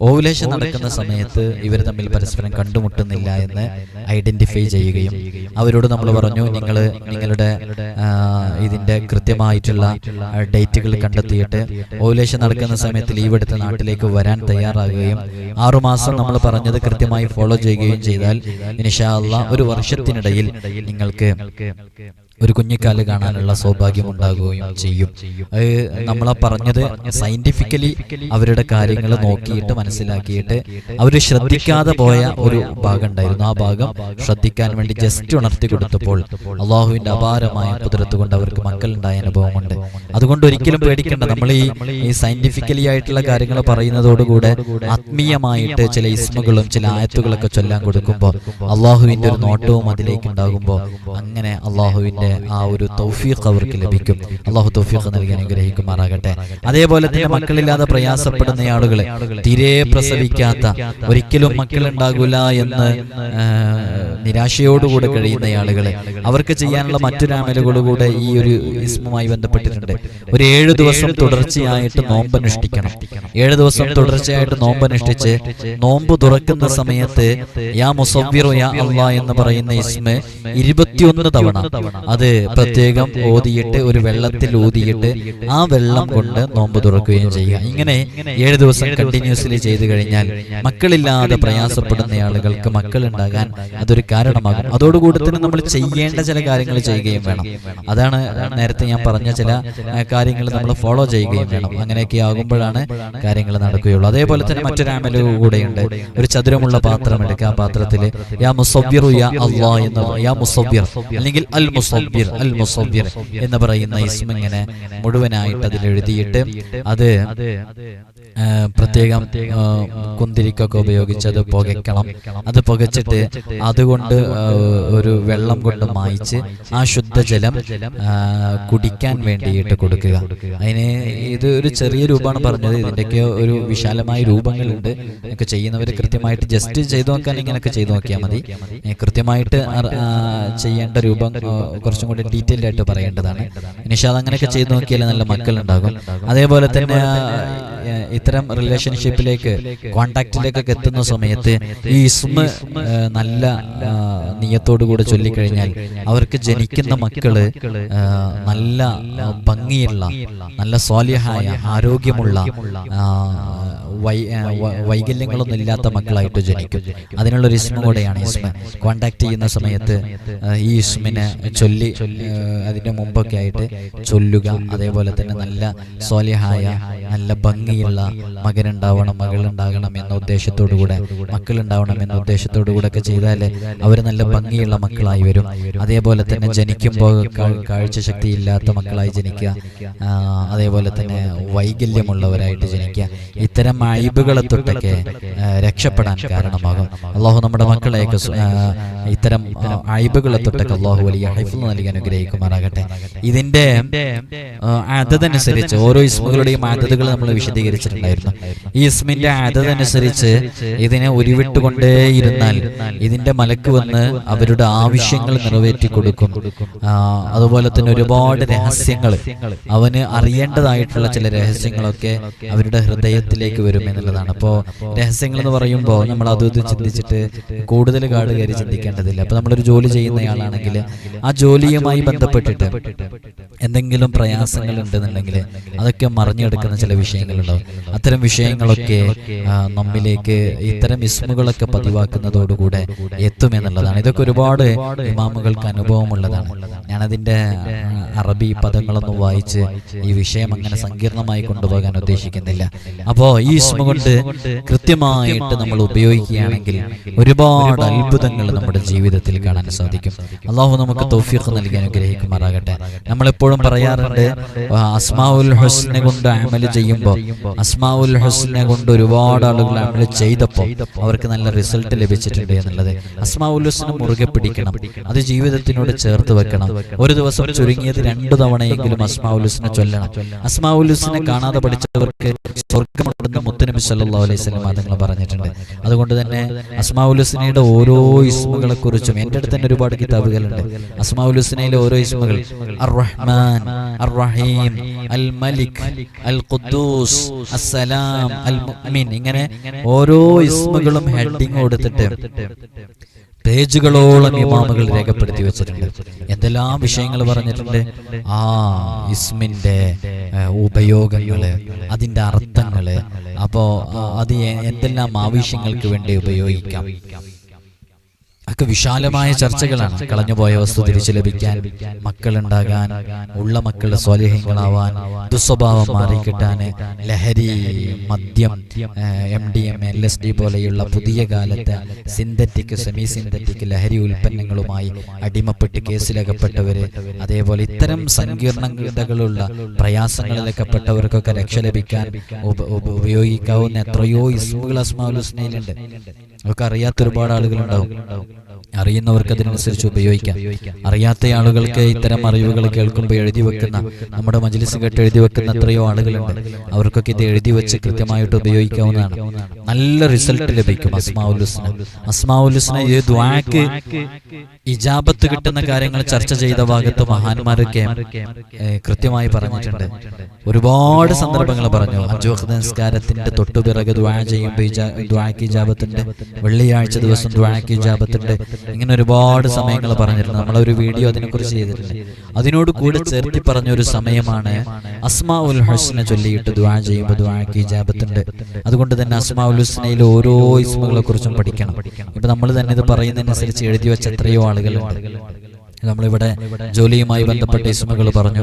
ഓവുലേഷൻ നടക്കുന്ന സമയത്ത് ഇവർ തമ്മിൽ പരസ്പരം കണ്ടുമുട്ടുന്നില്ല എന്ന് ഐഡന്റിഫൈ ചെയ്യുകയും അവരോട് നമ്മൾ പറഞ്ഞു, നിങ്ങളുടെ ഇതിന്റെ കൃത്യമായിട്ടുള്ള ഡേറ്റുകൾ കണ്ടെത്തിയിട്ട് ഓവുലേഷൻ നടക്കുന്ന സമയത്ത് ലീവ് എടുത്ത് നാട്ടിലേക്ക് വരാൻ തയ്യാറാകുകയും 6 മാസം നമ്മൾ പറഞ്ഞത് കൃത്യമായി ഫോളോ ചെയ്യുകയും ചെയ്താൽ ഇൻഷാ അല്ലാഹ് ഒരു വർഷത്തിനിടയിൽ നിങ്ങൾക്ക് ഒരു കുഞ്ഞിക്കാല് കാണാനുള്ള സൗഭാഗ്യം ഉണ്ടാകുകയും ചെയ്യും. അത് നമ്മളാ പറഞ്ഞത് സയന്റിഫിക്കലി അവരുടെ കാര്യങ്ങൾ നോക്കിയിട്ട് മനസ്സിലാക്കിയിട്ട് അവർ ശ്രദ്ധിക്കാതെ പോയ ഒരു ഭാഗം ഉണ്ടായിരുന്നു. ആ ഭാഗം ശ്രദ്ധിക്കാൻ വേണ്ടി ജസ്റ്റ് ഉണർത്തി കൊടുത്തപ്പോൾ അള്ളാഹുവിന്റെ അപാരമായ കുതിരത്ത് കൊണ്ട് അവർക്ക് മക്കളുണ്ടായ അനുഭവമുണ്ട്. അതുകൊണ്ട് ഒരിക്കലും പേടിക്കേണ്ട. നമ്മൾ ഈ സയന്റിഫിക്കലി ആയിട്ടുള്ള കാര്യങ്ങൾ പറയുന്നതോടുകൂടെ ആത്മീയമായിട്ട് ചില ഇസ്മുകളും ചില ആയത്തുകളൊക്കെ ചൊല്ലാൻ കൊടുക്കുമ്പോൾ അള്ളാഹുവിന്റെ ഒരു നോട്ടവും അതിലേക്ക് ഉണ്ടാകുമ്പോൾ അങ്ങനെ അള്ളാഹുവിന്റെ ആ ഒരു തൗഫീഖ് അവർക്ക് ലഭിക്കും. അള്ളാഹു തൗഫീഖ് നൽകി അനുഗ്രഹിക്കുമാറാകട്ടെ. അതേപോലെ തന്നെ മക്കളില്ലാതെ പ്രയാസപ്പെടുന്ന ആളുകളെ, തീരെ പ്രസവിക്കാത്ത, ഒരിക്കലും മക്കളുണ്ടാകൂല എന്ന് നിരാശയോടുകൂടെ കഴിയുന്ന ആളുകളെ, അവർക്ക് ചെയ്യാനുള്ള മറ്റൊരു അമലുകളുകൂടെ ഈ ഒരു ഇസ്മുമായി ബന്ധപ്പെട്ടിട്ടുണ്ട്. ഒരു 7 ദിവസം തുടർച്ചയായിട്ട് നോമ്പനുഷ്ഠിക്കണം. 7 ദിവസം തുടർച്ചയായിട്ട് നോമ്പനുഷ്ഠിച്ച് നോമ്പ് തുറക്കുന്ന സമയത്ത് യാ മുസവ്വിറു യാ അല്ലാഹ് എന്ന് പറയുന്ന ഇസ്മ 21 തവണ അത് പ്രത്യേകം ഓതിയിട്ട് ഒരു വെള്ളത്തിൽ ഊതിയിട്ട് ആ വെള്ളം കൊണ്ട് നോമ്പ് തുറക്കുകയും ചെയ്യുക. ഇങ്ങനെ 7 ദിവസം കണ്ടിന്യൂസ്ലി ചെയ്തു കഴിഞ്ഞാൽ മക്കളില്ലാതെ പ്രയാസപ്പെടുന്ന ആളുകൾക്ക് മക്കളുണ്ടാകാൻ അതൊരു കാരണമാകും. അതോടുകൂടി തന്നെ നമ്മൾ ചെയ്യേണ്ട ചില കാര്യങ്ങൾ ചെയ്യുകയും വേണം. അതാണ് നേരത്തെ ഞാൻ പറഞ്ഞ ചില കാര്യങ്ങൾ നമ്മൾ ഫോളോ ചെയ്യുകയും വേണം. അങ്ങനെയൊക്കെ ആകുമ്പോഴാണ് കാര്യങ്ങൾ നടക്കുകയുള്ളൂ. അതേപോലെ തന്നെ മറ്റൊരു അമല് കൂടെയുണ്ട്. ഒരു ചതുരമുള്ള പാത്രം എടുക്കുക. ആ പാത്രത്തിൽ യാ മുസവ്വിറു യാ അല്ലാഹ് എന്ന്, യാ മുസവ്വിർ അല്ലെങ്കിൽ അൽ മുസവ്വിർ, അൽ മുസവ്വിർ എന്ന് പറയുന്ന ഇസ്മ ഇങ്ങനെ മുഴുവനായിട്ട് അതിൽ എഴുതിയിട്ട് അത് പ്രത്യേകം കുന്തിരിക്കൊക്കെ ഉപയോഗിച്ച് അത് പുകയ്ക്കണം. അത് പുകച്ചിട്ട് അതുകൊണ്ട് ഒരു വെള്ളം കൊണ്ട് മായ്ച്ച് ആ ശുദ്ധജലം കുടിക്കാൻ വേണ്ടിയിട്ട് കൊടുക്കുക. അതിന് ഇത് ഒരു ചെറിയ രൂപമാണ് പറഞ്ഞത്. ഇതിൻ്റെയൊക്കെ ഒരു വിശാലമായ രൂപങ്ങളുണ്ട്. ഒക്കെ ചെയ്യുന്നവർ കൃത്യമായിട്ട് ജസ്റ്റ് ചെയ്തു നോക്കാൻ ഇങ്ങനെയൊക്കെ ചെയ്തു നോക്കിയാൽ മതി. കൃത്യമായിട്ട് ചെയ്യേണ്ട രൂപം കുറച്ചും കൂടി ഡീറ്റെയിൽഡ് ആയിട്ട് പറയേണ്ടതാണ്. ഇൻഷാ അല്ലാഹ് അങ്ങനെയൊക്കെ ചെയ്തു നോക്കിയാൽ നല്ല മക്കളുണ്ടാകും. അതേപോലെ തന്നെ ഇത്തരം റിലേഷൻഷിപ്പിലേക്ക്, കോണ്ടാക്റ്റിലേക്കൊക്കെ എത്തുന്ന സമയത്ത് ഈ ഇസ്മ നല്ല നിയത്തോടുകൂടെ ചൊല്ലിക്കഴിഞ്ഞാൽ അവർക്ക് ജനിക്കുന്ന മക്കള് നല്ല ഭംഗിയുള്ള, നല്ല സ്വാലിഹായ, ആരോഗ്യമുള്ള, വൈകല്യങ്ങളൊന്നും ഇല്ലാത്ത മക്കളായിട്ട് ജനിക്കും. അതിനുള്ളൊരു ഇസ്മ കൂടെയാണ് ഇസ്മ. കോണ്ടാക്ട് ചെയ്യുന്ന സമയത്ത് ഈ ഇസ്മിനെ ചൊല്ലി അതിന്റെ മുമ്പൊക്കെ ആയിട്ട് ചൊല്ലുക. അതേപോലെ തന്നെ നല്ല സ്വാലിഹായ, നല്ല ഭംഗിയുള്ള മകനുണ്ടാവണം, മകളുണ്ടാകണം എന്ന ഉദ്ദേശത്തോടുകൂടെ, മക്കളുണ്ടാവണം എന്ന ഉദ്ദേശത്തോടുകൂടെ ഒക്കെ ചെയ്താൽ അവർ നല്ല ഭംഗിയുള്ള മക്കളായി വരും. അതേപോലെ തന്നെ ജനിക്കുമ്പോൾ കാഴ്ചശക്തി ഇല്ലാത്ത മക്കളായി ജനിക്കുക, അതേപോലെ തന്നെ വൈകല്യമുള്ളവരായിട്ട് ജനിക്കുക. ഇത്തരം അയ്ബുകളെ തൊട്ടൊക്കെ രക്ഷപ്പെടാൻ കാരണമാകും. അള്ളാഹു നമ്മുടെ മക്കളെയൊക്കെ ഇത്തരം അയ്ബുകളെ തൊട്ടൊക്കെ അള്ളാഹു വലിയ ഹൈഫ്ള് നൽകി അനുഗ്രഹിക്കുമാറാകട്ടെ. ഇതിന്റെ അതനുസരിച്ച് ഓരോ ഇസ്മുകളുടെയും അതതുകൾ നമ്മൾ വിശദീകരിച്ചിട്ടുണ്ടായിരുന്നു. ഈ ഇസ്മിന്റെ അതനുസരിച്ച് ഇതിനെ ഉരുവിട്ടുകൊണ്ടേയിരുന്നാൽ ഇതിന്റെ മലക്ക് വന്ന് അവരുടെ ആവശ്യങ്ങൾ നിറവേറ്റി കൊടുക്കും. അതുപോലെ തന്നെ ഒരുപാട് രഹസ്യങ്ങൾ, അവന് അറിയേണ്ടതായിട്ടുള്ള ചില രഹസ്യങ്ങളൊക്കെ അവരുടെ ഹൃദയത്തിലേക്ക് വരും എന്നുള്ളതാണ്. അപ്പോൾ രഹസ്യങ്ങൾ എന്ന് പറയുമ്പോൾ നമ്മൾ അത് ചിന്തിച്ചിട്ട് കൂടുതൽ കാട് കയറി ചിന്തിക്കേണ്ടതില്ല. അപ്പൊ നമ്മളൊരു ജോലി ചെയ്യുന്നയാളാണെങ്കിൽ ആ ജോലിയുമായി ബന്ധപ്പെട്ടിട്ട് എന്തെങ്കിലും പ്രയാസങ്ങൾ ഉണ്ടെന്നുണ്ടെങ്കിൽ അതൊക്കെ മറിഞ്ഞെടുക്കുന്ന ചില വിഷയങ്ങളുണ്ടാവും. അത്തരം വിഷയങ്ങളൊക്കെ നമ്മിലേക്ക് ഇത്തരം ഇസ്മുകളൊക്കെ പതിവാക്കുന്നതോടുകൂടെ എത്തുമെന്നുള്ളതാണ്. ഇതൊക്കെ ഒരുപാട് ഇമാമുകൾക്ക് അനുഭവമുള്ളതാണ്. ഞാനതിൻ്റെ അറബി പദങ്ങളൊന്നും വായിച്ച് ഈ വിഷയം അങ്ങനെ സങ്കീർണമായി കൊണ്ടുപോകാൻ ഉദ്ദേശിക്കുന്നില്ല. അപ്പോൾ ഈ ഇസ്മ കൊണ്ട് കൃത്യമായിട്ട് നമ്മൾ ഉപയോഗിക്കുകയാണെങ്കിൽ ഒരുപാട് അത്ഭുതങ്ങൾ നമ്മുടെ ജീവിതത്തിൽ കാണാൻ സാധിക്കും. അള്ളാഹു നമുക്ക് തൗഫീഖ് നൽകി അനുഗ്രഹിക്കുമാറാകട്ടെ. നമ്മളെപ്പോഴും പറയാറുണ്ട്, അസ്മാഉൽ ഹുസ്ന കൊണ്ട് അമല് ചെയ്യുമ്പോൾ, അസ്മാഉൽ ഹുസ്ന കൊണ്ട് ഒരുപാട് ആളുകൾ അമല് ചെയ്തപ്പോൾ അവർക്ക് നല്ല റിസൾട്ട് ലഭിച്ചിട്ടുണ്ട് എന്നുള്ളത്. അസ്മാഉൽ ഹുസ്ന മുറുകെ പിടിക്കണം, അത് ജീവിതത്തിനോട് ചേർത്ത് വെക്കണം. ഒരു ദിവസം ചുരുങ്ങിയത് 2 തവണയെങ്കിലും അസ്മാഉൽ ഹുസ്ന ചൊല്ലണം. അസ്മാഉൽ ഹുസ്ന കാണാതെ പഠിച്ചവർക്ക് സ്വർഗ്ഗമുണ്ടെന്ന് മുത്തുനബി സല്ലല്ലാഹു അലൈഹി വസല്ലം തങ്ങൾ പറഞ്ഞിട്ടുണ്ട്. അതുകൊണ്ട് തന്നെ അസ്മാഉൽ ഹുസ്നയുടെ ഓരോ ഇസ്മുകളെ കുറിച്ചും എൻ്റെ അടുത്ത് തന്നെ ഒരുപാട് കിതാബുകളുണ്ട്. അസ്മാഉൽ ഹുസ്നയിലെ ഓരോ ഇസ്മുകൾ അർ-റഹ്മാൻ, അർ-റഹീം, അൽ-മലിക്, അൽ-ഖുദ്ദൂസ്, അസ്സലാം, അൽ-മുഅ്മിൻ, ഇങ്ങനെ ഓരോ ഇസ്മുകളും ഹെഡിങ് കൊടുത്തിട്ട് പേജുകളോളം ഇമാമുകൾ രേഖപ്പെടുത്തി വെച്ചിട്ടുണ്ട്. എന്തെല്ലാം വിഷയങ്ങൾ പറഞ്ഞിട്ടുണ്ട്. ആ ഇസ്മിന്റെ ഉപയോഗങ്ങള്, അതിന്റെ അർത്ഥങ്ങള്, അപ്പോ അത് എന്തെല്ലാം ആവശ്യങ്ങൾക്ക് വേണ്ടി ഉപയോഗിക്കാം, ഒക്കെ വിശാലമായ ചർച്ചകളാണ്. കളഞ്ഞുപോയ വസ്തു തിരിച്ചു ലഭിക്കാൻ, മക്കളുണ്ടാകാൻ, ഉള്ള മക്കൾ സ്വാലിഹ്യങ്ങളാവാൻ, ദുസ്വഭാവം മാറിക്കിട്ടാൻ, ലഹരി, മദ്യം, MDMA, LSD പോലെയുള്ള പുതിയ കാലത്തെ സിന്തറ്റിക്, സെമി സിന്തറ്റിക് ലഹരി ഉൽപ്പന്നങ്ങളുമായി അടിമപ്പെട്ട് കേസിലകപ്പെട്ടവര്, അതേപോലെ ഇത്തരം സങ്കീർണതകളുള്ള പ്രയാസങ്ങളിലകപ്പെട്ടവർക്കൊക്കെ രക്ഷ ലഭിക്കാൻ ഉപയോഗിക്കാവുന്ന എത്രയോ ഇസ്മുകൾ അസ്മാഉൽ ഹുസ്നയിലുണ്ട്. അതൊക്കെ അറിയാത്ത ഒരുപാട് ആളുകളുണ്ടാവും. അറിയുന്നവർക്ക് അതിനനുസരിച്ച് ഉപയോഗിക്കാം. അറിയാത്ത ആളുകൾക്ക് ഇത്തരം അറിവുകൾ കേൾക്കുമ്പോൾ എഴുതി വെക്കുന്ന, നമ്മുടെ മജ്‌ലിസ് കേട്ട് എഴുതി വെക്കുന്ന എത്രയോ ആളുകളുണ്ട്. അവർക്കൊക്കെ ഇത് എഴുതി വെച്ച് കൃത്യമായിട്ട് ഉപയോഗിക്കാവുന്നതാണ്. നല്ല റിസൾട്ട് ലഭിക്കും. അസ്മാഉൽ ഹുസ്ന, അസ്മാഉൽ ഹുസ്ന ഈ ദുആക്ക് ഇജാബത്ത് കിട്ടുന്ന കാര്യങ്ങൾ ചർച്ച ചെയ്ത ഭാഗത്ത് മഹാന്മാരൊക്കെ കൃത്യമായി പറഞ്ഞിട്ടുണ്ട്. ഒരുപാട് സന്ദർഭങ്ങൾ പറഞ്ഞു. 5 വഖ്ത് നിസ്കാരത്തിന്റെ തൊട്ടുപിറകെ ദുആ ചെയ്യുമ്പോൾ ദുആക്ക് ഇജാബത്തുണ്ട്, വെള്ളിയാഴ്ച ദിവസം ദുആക്ക് ഇജാബത്തുണ്ട്. ഇങ്ങനെ ഒരുപാട് സമയങ്ങൾ പറഞ്ഞിട്ടുണ്ട്. നമ്മളൊരു വീഡിയോ അതിനെക്കുറിച്ച് ചെയ്തിട്ടുണ്ട്. അതിനോട് കൂടെ ചേർത്തി പറഞ്ഞൊരു സമയമാണ് അസ്മാഉൽ ഹുസ്ന ചൊല്ലിയിട്ട് ദുആ ചെയ്യുമ്പോൾ ദുആക്ക് ഇജാബത്തുണ്ട്. അതുകൊണ്ട് തന്നെ അസ്മാഉൽ ഹുസ്നയിലെ ഓരോ ഇസ്മുകളെ കുറിച്ചും പഠിക്കണം. ഇപ്പൊ നമ്മൾ തന്നെ ഇത് പറയുന്നതിനനുസരിച്ച് എഴുതി വെച്ച എത്രയോ ആളുകളുണ്ട്. നമ്മളിവിടെ ജോലിയുമായി ബന്ധപ്പെട്ട ഇസ്മുകൾ പറഞ്ഞു,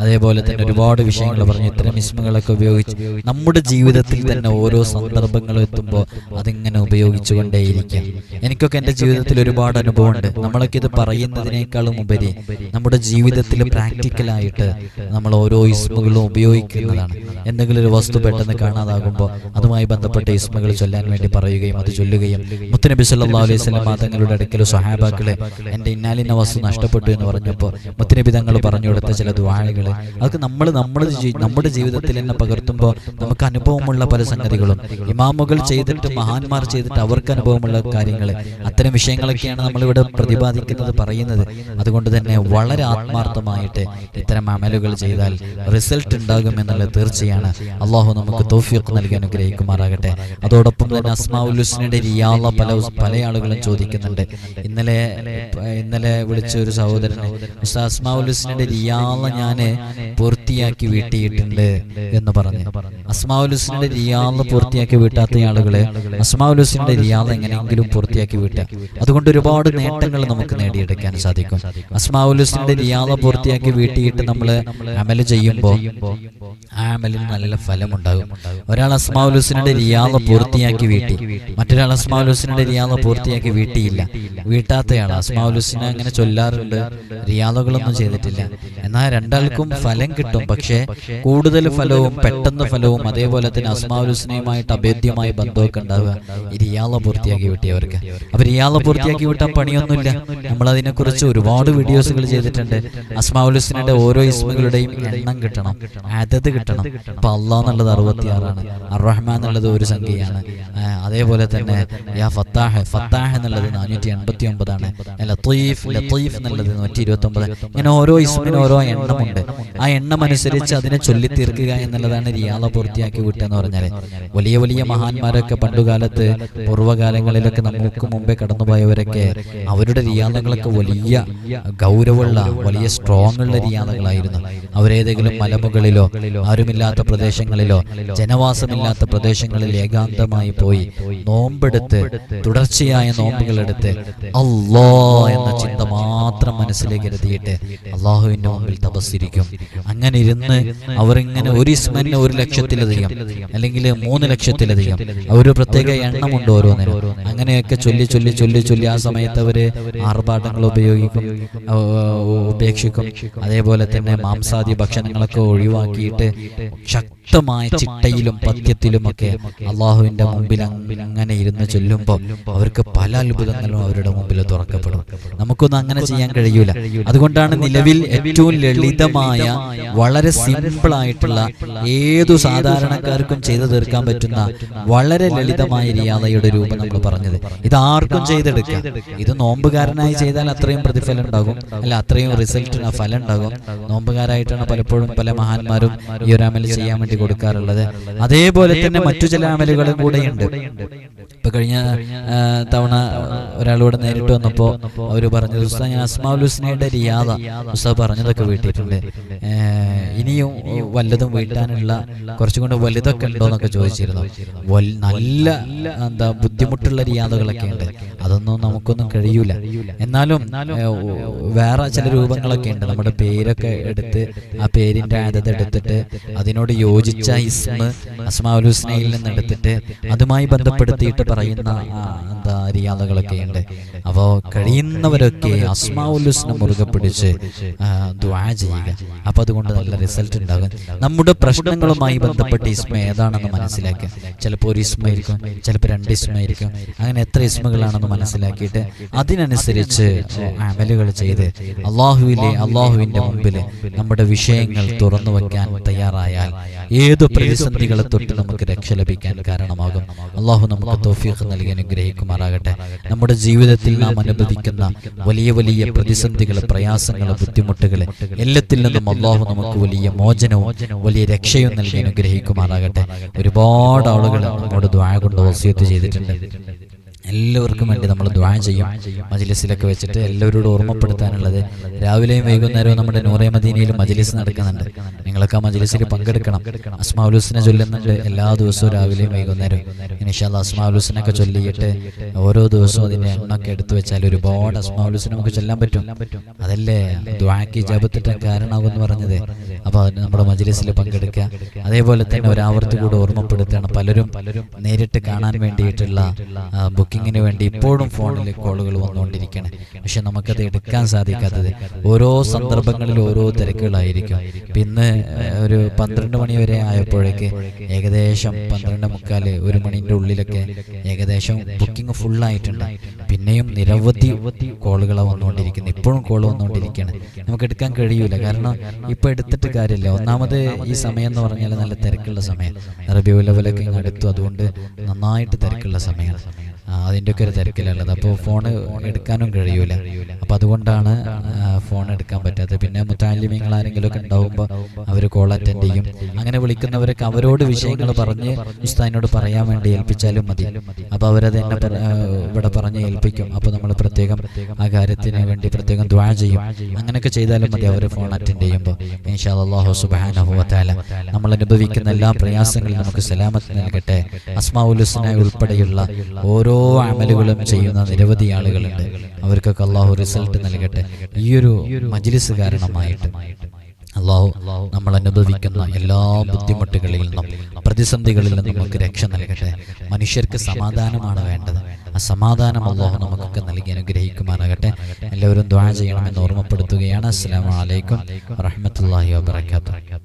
അതേപോലെ തന്നെ ഒരുപാട് വിഷയങ്ങൾ പറഞ്ഞു. ഇത്തരം ഇസ്മുകളൊക്കെ ഉപയോഗിച്ച് നമ്മുടെ ജീവിതത്തിൽ തന്നെ ഓരോ സന്ദർഭങ്ങളും എത്തുമ്പോൾ അതിങ്ങനെ ഉപയോഗിച്ചു കൊണ്ടേയിരിക്കാം. എനിക്കൊക്കെ എൻ്റെ ജീവിതത്തിൽ ഒരുപാട് അനുഭവമുണ്ട്. നമ്മളൊക്കെ ഇത് പറയുന്നതിനേക്കാളും ഉപരി നമ്മുടെ ജീവിതത്തിൽ പ്രാക്ടിക്കലായിട്ട് നമ്മൾ ഓരോ ഇസ്മുകളും ഉപയോഗിക്കുന്നതാണ്. എന്തെങ്കിലും ഒരു വസ്തു പെട്ടെന്ന് കാണാതാകുമ്പോൾ അതുമായി ബന്ധപ്പെട്ട ഇസ്മുകൾ ചൊല്ലാൻ വേണ്ടി പറയുകയും അത് ചൊല്ലുകയും, മുത്തുനബി സല്ലല്ലാഹു അലൈഹി വസല്ലം തങ്ങളുടെ അടുക്കൽ സ്വഹാബാക്കളെ എൻ്റെ ഇന്നാലിന്ന വസ്തു നഷ്ടപ്പെട്ടു എന്ന് പറഞ്ഞപ്പോൾ മുത്തുനബി തങ്ങൾ പറഞ്ഞു കൊടുത്ത ചില ദുആകൾ, അതൊക്കെ നമ്മുടെ ജീവിതത്തിൽ തന്നെ പകർത്തുമ്പോൾ നമുക്ക് അനുഭവമുള്ള പല സംഗതികളും, ഇമാമുകൾ ചെയ്തിട്ട് മഹാന്മാർ ചെയ്തിട്ട് അവർക്ക് അനുഭവമുള്ള കാര്യങ്ങൾ, അത്തരം വിഷയങ്ങളൊക്കെയാണ് നമ്മളിവിടെ പ്രതിപാദിക്കുന്നത്, പറയുന്നത്. അതുകൊണ്ട് തന്നെ വളരെ ആത്മാർത്ഥമായിട്ട് ഇത്തരം അമലുകൾ ചെയ്താൽ റിസൾട്ട് ഉണ്ടാകുമെന്നുള്ളത് തീർച്ചയാണ്. അള്ളാഹു നമുക്ക് തൗഫീഖ് നൽകി അനുഗ്രഹിക്കുമാറാകട്ടെ. അതോടൊപ്പം തന്നെ അസ്മാഉൽ ഹുസ്നയുടെ റിയാള പല ആളുകളും ചോദിക്കുന്നുണ്ട്. ഇന്നലെ വിളിച്ച ഒരു സഹോദരന് അസ്മാഉൽ ഹുസ്നയുടെ റിയാള ഞാന് പൂർത്തിയാക്കി വീട്ടിയിട്ടുണ്ട് എന്ന് പറഞ്ഞു. അസ്മാഉൽ ഹുസ്നയുടെ റിയാള പൂർത്തിയാക്കി വീട്ടാത്ത ആളുകളെ അസ്മാഉൽ ഹുസ്നയുടെ റിയാള എങ്ങനെയെങ്കിലും പൂർത്തിയാക്കി വീട്ടുക. അതുകൊണ്ട് ഒരുപാട് നേട്ടങ്ങൾ നമുക്ക് നേടിയെടുക്കാൻ സാധിക്കും. അസ്മാഉൽ ഹുസ്നയുടെ റിയാള പൂർത്തിയാക്കി വീട്ടിയിട്ട് നമ്മൾ അമല് ചെയ്യുമ്പോൾ ആ അമലിന് നല്ല ഫലമുണ്ടാകും. ഒരാൾ അസ്മാഉൽ ഹുസ്നയുടെ റിയാള പൂർത്തിയാക്കി വീട്ടി, മറ്റൊരാൾ അസ്മാഉൽ ഹുസ്നയുടെ റിയാള പൂർത്തിയാക്കി വീട്ടിയില്ല. വീട്ടാത്തയാൾ അസ്മാഉൽ ഹുസ്ന അങ്ങനെ ചൊല്ലാതെ ചൊല്ലാറുണ്ട്, റിയാദുകളൊന്നും ചെയ്തിട്ടില്ല. എന്നാൽ രണ്ടാൾക്കും ഫലം കിട്ടും. പക്ഷേ കൂടുതൽ ഫലവും പെട്ടെന്ന് ഫലവും അതേപോലെ തന്നെ അസ്മാഉൽ ഹുസ്നയുമായിട്ട് അഭേദ്യമായ ബന്ധമൊക്കെ ഉണ്ടാവുക ഈ റിയാദ പൂർത്തിയാക്കി വിട്ടിയവർക്ക്. അപ്പൊ റിയാദ പൂർത്തിയാക്കി വിട്ടാൽ പണിയൊന്നുമില്ല. നമ്മൾ അതിനെക്കുറിച്ച് ഒരുപാട് വീഡിയോസുകൾ ചെയ്തിട്ടുണ്ട്. അസ്മാഉൽ ഹുസ്നയുടെ ഓരോ ഇസ്മുകളുടെയും എണ്ണം കിട്ടണം, അതത് കിട്ടണം. അപ്പൊ അള്ളാഹ് എന്നുള്ളത് 66ആണ്, അർ-റഹ്മാൻ എന്നുള്ളത് ഒരു സംഖ്യയാണ്, അതേപോലെ തന്നെ യാ ഫത്താഹ് എന്നുള്ളത് 489 ആണ്, ലത്തീഫ് എന്നുള്ളത് 129. ഇങ്ങനെ ഓരോ ഇസ്മിന് ഓരോ എണ്ണമുണ്ട്. ആ എണ്ണം അനുസരിച്ച് അതിനെ ചൊല്ലിത്തീർക്കുക എന്നുള്ളതാണ് റിയാദ പൂർത്തിയാക്കി വിട്ടെന്ന് പറഞ്ഞാൽ. വലിയ വലിയ മഹാന്മാരൊക്കെ പണ്ടുകാലത്ത് പൂർവ്വകാലങ്ങളിലൊക്കെ നമുക്ക് മുമ്പേ കടന്നുപോയവരൊക്കെ അവരുടെ റിയാദകളൊക്കെ വലിയ ഗൗരവമുള്ള വലിയ സ്ട്രോങ് ഉള്ള റിയാദകളായിരുന്നു. അവരേതെങ്കിലും മലമുകളിലോ ആരുമില്ലാത്ത പ്രദേശങ്ങളിലോ ജനവാസമില്ലാത്ത പ്രദേശങ്ങളിൽ ഏകാന്തമായി പോയി നോമ്പെടുത്ത് തുടർച്ചയായ നോമ്പുകളെടുത്ത് അല്ലാ എന്ന ചിന്ത മാത്രം മനസ്സിലേക്ക് എഴുതിയിട്ട് അള്ളാഹുവിന്റെ മുമ്പിൽ തപസ്സിരിക്കും. അങ്ങനെ ഇരുന്ന് അവരിങ്ങനെ ഒരു ഇസ്മന് 1,00,000-ലധികം അല്ലെങ്കിൽ 3,00,000-ലധികം ഒരു പ്രത്യേക എണ്ണമുണ്ട് ഓരോന്നിനും. അങ്ങനെയൊക്കെ ചൊല്ലി ആ സമയത്ത് അവര് ആർഭാടങ്ങൾ ഉപേക്ഷിക്കും. അതേപോലെ തന്നെ മാംസാദി ഭക്ഷണങ്ങളൊക്കെ ഒഴിവാക്കിയിട്ട് ശക്തമായ ചിട്ടയിലും പഥ്യത്തിലുമൊക്കെ അള്ളാഹുവിന്റെ മുമ്പിൽ അങ്ങനെ ഇരുന്ന് ചൊല്ലുമ്പോൾ അവർക്ക് പല അത്ഭുതങ്ങളും അവരുടെ മുമ്പിൽ തുറക്കപ്പെടും. നമുക്കൊന്നും അങ്ങനെ ചെയ്യാൻ കഴിയൂല. അതുകൊണ്ടാണ് നിലവിൽ ഏറ്റവും ലളിതമായ വളരെ സിമ്പിൾ ആയിട്ടുള്ള ഏതു സാധാരണക്കാർക്കും ചെയ്തു തീർക്കാൻ പറ്റുന്ന വളരെ ലളിതമായ റിയാദയുടെ രൂപം നമ്മൾ പറഞ്ഞത്. ഇത് ആർക്കും ചെയ്തെടുക്കാം. ഇത് നോമ്പുകാരനായി ചെയ്താൽ അത്രയും പ്രതിഫലം ഉണ്ടാകും, അല്ല അത്രയും റിസൾട്ട് ഫലം ഉണ്ടാകും. നോമ്പുകാരായിട്ടാണ് പലപ്പോഴും പല മഹാന്മാരും ഈ ഒരു അമൽ ചെയ്യാൻ വേണ്ടി കൊടുക്കാറുള്ളത്. അതേപോലെ തന്നെ മറ്റു ചില അമലുകളും കൂടെയുണ്ട്. ഇപ്പൊ കഴിഞ്ഞ തവണ ഒരാളോട് നേരിട്ട് വന്നപ്പോ അവര് പറഞ്ഞത്, ഉസ്താദ് ഞാൻ അസ്മാഉൽ ഹുസ്നയുടെ റിയാദ ഉസ്താദ് പറഞ്ഞതൊക്കെ വീട്ടിട്ടുണ്ട്, ഇനിയും വല്ലതും വീട്ടാനുള്ള കുറച്ചുകൊണ്ട് വലുതൊക്കെ ഉണ്ടോ എന്നൊക്കെ ചോദിച്ചിരുന്നു. നല്ല ബുദ്ധിമുട്ടുള്ള റിയാദകളൊക്കെ ഉണ്ട്, അതൊന്നും നമുക്കൊന്നും കഴിയൂല. എന്നാലും വേറെ ചില രൂപങ്ങളൊക്കെ ഉണ്ട്. നമ്മുടെ പേരൊക്കെ എടുത്ത് ആ പേരിന്റെ ആദത്ത് എടുത്തിട്ട് അതിനോട് യോജിച്ച ഇസ്മ അസ്മാഉൽ ഹുസ്നയിൽ നിന്ന് എടുത്തിട്ട് അതുമായി ബന്ധപ്പെടുത്തിയിട്ട് പറയുന്ന റിയാദകളൊക്കെ ഉണ്ട്. അപ്പോ കഴിയുന്നവരൊക്കെ അസ്മാഉൽ ഹുസ്ന മുറുകെ പിടിച്ച് ദുആ ചെയ്യുക. അപ്പൊ അതുകൊണ്ട് നല്ല റിസൾട്ട് ഉണ്ടാകും. നമ്മുടെ പ്രശ്നങ്ങളുമായി ബന്ധപ്പെട്ട ഇസ്മ ഏതാണെന്ന് മനസ്സിലാക്കുക. ചിലപ്പോൾ ഒരു ഇസ്മായിരിക്കും, ചിലപ്പോൾ 2 ഇസ്മായിരിക്കും. അങ്ങനെ എത്ര ഇസ്മകളാണെന്ന് മനസ്സിലാക്കിയിട്ട് അതിനനുസരിച്ച് അമലുകൾ ചെയ്ത് അള്ളാഹുവിന്റെ മുമ്പിൽ നമ്മുടെ വിഷയങ്ങൾ തുറന്നു വയ്ക്കാൻ തയ്യാറായാൽ ഏതു പ്രതിസന്ധികളെ തൊട്ട് നമുക്ക് രക്ഷ ലഭിക്കാൻ കാരണമാകും. അള്ളാഹു നമുക്ക് തൗഫീഖ് നൽകി അനുഗ്രഹിക്കുമാറാകട്ടെ. നമ്മുടെ ജീവിതത്തിൽ നാം അനുഭവിക്കുന്ന വലിയ വലിയ പ്രതിസന്ധികൾ, പ്രയാസങ്ങൾ, ബുദ്ധിമുട്ടുകൾ എല്ലാത്തിൽ നിന്നും അള്ളാഹു നമുക്ക് വലിയ മോചനവും വലിയ രക്ഷയും നൽകി അനുഗ്രഹിക്കുമാറാകട്ടെ. ഒരുപാട് ആളുകൾ നമ്മോട് ദുആ കൊണ്ട് വസിയത്ത് ചെയ്തിട്ടുണ്ട്. എല്ലാവർക്കും വേണ്ടി നമ്മൾ ദുആ ചെയ്യും. മജ്ലിസിലൊക്കെ വെച്ചിട്ട് എല്ലാവരോടും ഓർമ്മപ്പെടുത്താനുള്ളത്, രാവിലെയും വൈകുന്നേരവും നമ്മുടെ നൂറെ മദീനയിൽ മജ്ലിസ് നടക്കുന്നുണ്ട്. നിങ്ങളൊക്കെ ആ മജ്ലിസിൽ പങ്കെടുക്കണം. അസ്മാഉൽ ഹുസ്ന ചൊല്ലുന്നുണ്ട് എല്ലാ ദിവസവും രാവിലെയും വൈകുന്നേരവും. ഇൻഷാ അല്ലാഹ് അസ്മാഉൽ ഹുസ്നയൊക്കെ ചൊല്ലിയിട്ട് ഓരോ ദിവസവും അതിന്റെ എണ്ണൊക്കെ എടുത്തു വെച്ചാൽ ഒരുപാട് അസ്മാഉൽ ഹുസ്ന നമുക്ക് ചൊല്ലാൻ പറ്റും. അതല്ലേ ദുആക്ക് ഇജാബത്തിട്ട് കാരണമാകുമെന്ന് പറഞ്ഞത്. അപ്പോൾ നമ്മുടെ മജ്ലിസിൽ പങ്കെടുക്കുക. അതേപോലെ തന്നെ ഒരാവർത്തി കൂടെ ഓർമ്മപ്പെടുത്തുകയാണ്, പലരും നേരിട്ട് കാണാൻ വേണ്ടിയിട്ടുള്ള ബുക്കിങ്ങിന് വേണ്ടി ഇപ്പോഴും ഫോണിൽ കോളുകൾ വന്നുകൊണ്ടിരിക്കുകയാണ്. പക്ഷെ നമുക്കത് എടുക്കാൻ സാധിക്കാത്തത് ഓരോ സന്ദർഭങ്ങളിൽ ഓരോ തിരക്കുകളായിരിക്കും. പിന്നെ ഒരു 12 മണി വരെ ആയപ്പോഴേക്ക് ഏകദേശം 12:45 1 മണിൻ്റെ ഉള്ളിലൊക്കെ ഏകദേശം ബുക്കിംഗ് ഫുള്ളായിട്ടുണ്ട്. പിന്നെയും നിരവധി കോളുകളാണ് വന്നുകൊണ്ടിരിക്കുന്നത്. ഇപ്പോഴും കോൾ വന്നുകൊണ്ടിരിക്കുകയാണ്. നമുക്ക് എടുക്കാൻ കഴിയൂല. കാരണം ഇപ്പൊ എടുത്തിട്ട് കാര്യമില്ല. ഒന്നാമത് ഈ സമയം എന്ന് പറഞ്ഞാൽ നല്ല തിരക്കുള്ള സമയം. റബീഉൽ അവ്വലൊക്കെ അടുത്തു, അതുകൊണ്ട് നന്നായിട്ട് തിരക്കുള്ള സമയമാണ്. അതിൻ്റെയൊക്കെ ഒരു തിരക്കിലുള്ളത്. അപ്പോൾ ഫോൺ എടുക്കാനും കഴിയൂല. അപ്പം അതുകൊണ്ടാണ് ഫോൺ എടുക്കാൻ പറ്റാത്തത്. പിന്നെ മുത്തഅല്ലിമീങ്ങൾ ആരെങ്കിലും ഒക്കെ ഉണ്ടാവുമ്പോൾ അവർ കോൾ അറ്റൻഡ് ചെയ്യും. അങ്ങനെ വിളിക്കുന്നവരൊക്കെ അവരോട് വിഷയങ്ങൾ പറഞ്ഞ് ഉസ്താദിനോട് പറയാൻ വേണ്ടി ഏൽപ്പിച്ചാലും മതി. അപ്പോൾ അവരത് എന്നെ ഇവിടെ പറഞ്ഞ് ഏൽപ്പിക്കും. അപ്പോൾ നമ്മൾ പ്രത്യേകം ആ കാര്യത്തിന് വേണ്ടി പ്രത്യേകം ദുആ ചെയ്യും. അങ്ങനെയൊക്കെ ചെയ്താലും മതി. അവർ ഫോൺ അറ്റൻഡ് ചെയ്യുമ്പോൾ ഇൻഷാ അല്ലാഹു സുബ്ഹാനഹു വ തആല നമ്മൾ അനുഭവിക്കുന്ന എല്ലാ പ്രയാസങ്ങളും നമുക്ക് സലാമത്ത് നൽകട്ടെ. അസ്മാഉൽ ഹുസ്ന ഉൾപ്പെടെയുള്ള ഓരോ അമലുകളും ചെയ്യുന്ന നിരവധി ആളുകളുണ്ട്. അവർക്കൊക്കെ അള്ളാഹു റിസൾട്ട് നൽകട്ടെ. ഈയൊരു മജ്ലിസ് കാരണമായിട്ട് അള്ളാഹു നമ്മൾ അനുഭവിക്കുന്ന എല്ലാ ബുദ്ധിമുട്ടുകളിൽ നിന്നും പ്രതിസന്ധികളിൽ നിന്നും നമുക്ക് രക്ഷ നൽകട്ടെ. മനുഷ്യർക്ക് സമാധാനമാണ് വേണ്ടത്. ആ ആ സമാധാനം അല്ലാഹു നമുക്കൊക്കെ നൽകി അനുഗ്രഹിക്കുമാറാകട്ടെ. എല്ലാവരും ദുആ ചെയ്യണമെന്ന് ഓർമ്മപ്പെടുത്തുകയാണ്. അസ്സലാമു അലൈക്കും വറഹ്മത്തുള്ളാഹി വബറകാതുഹു.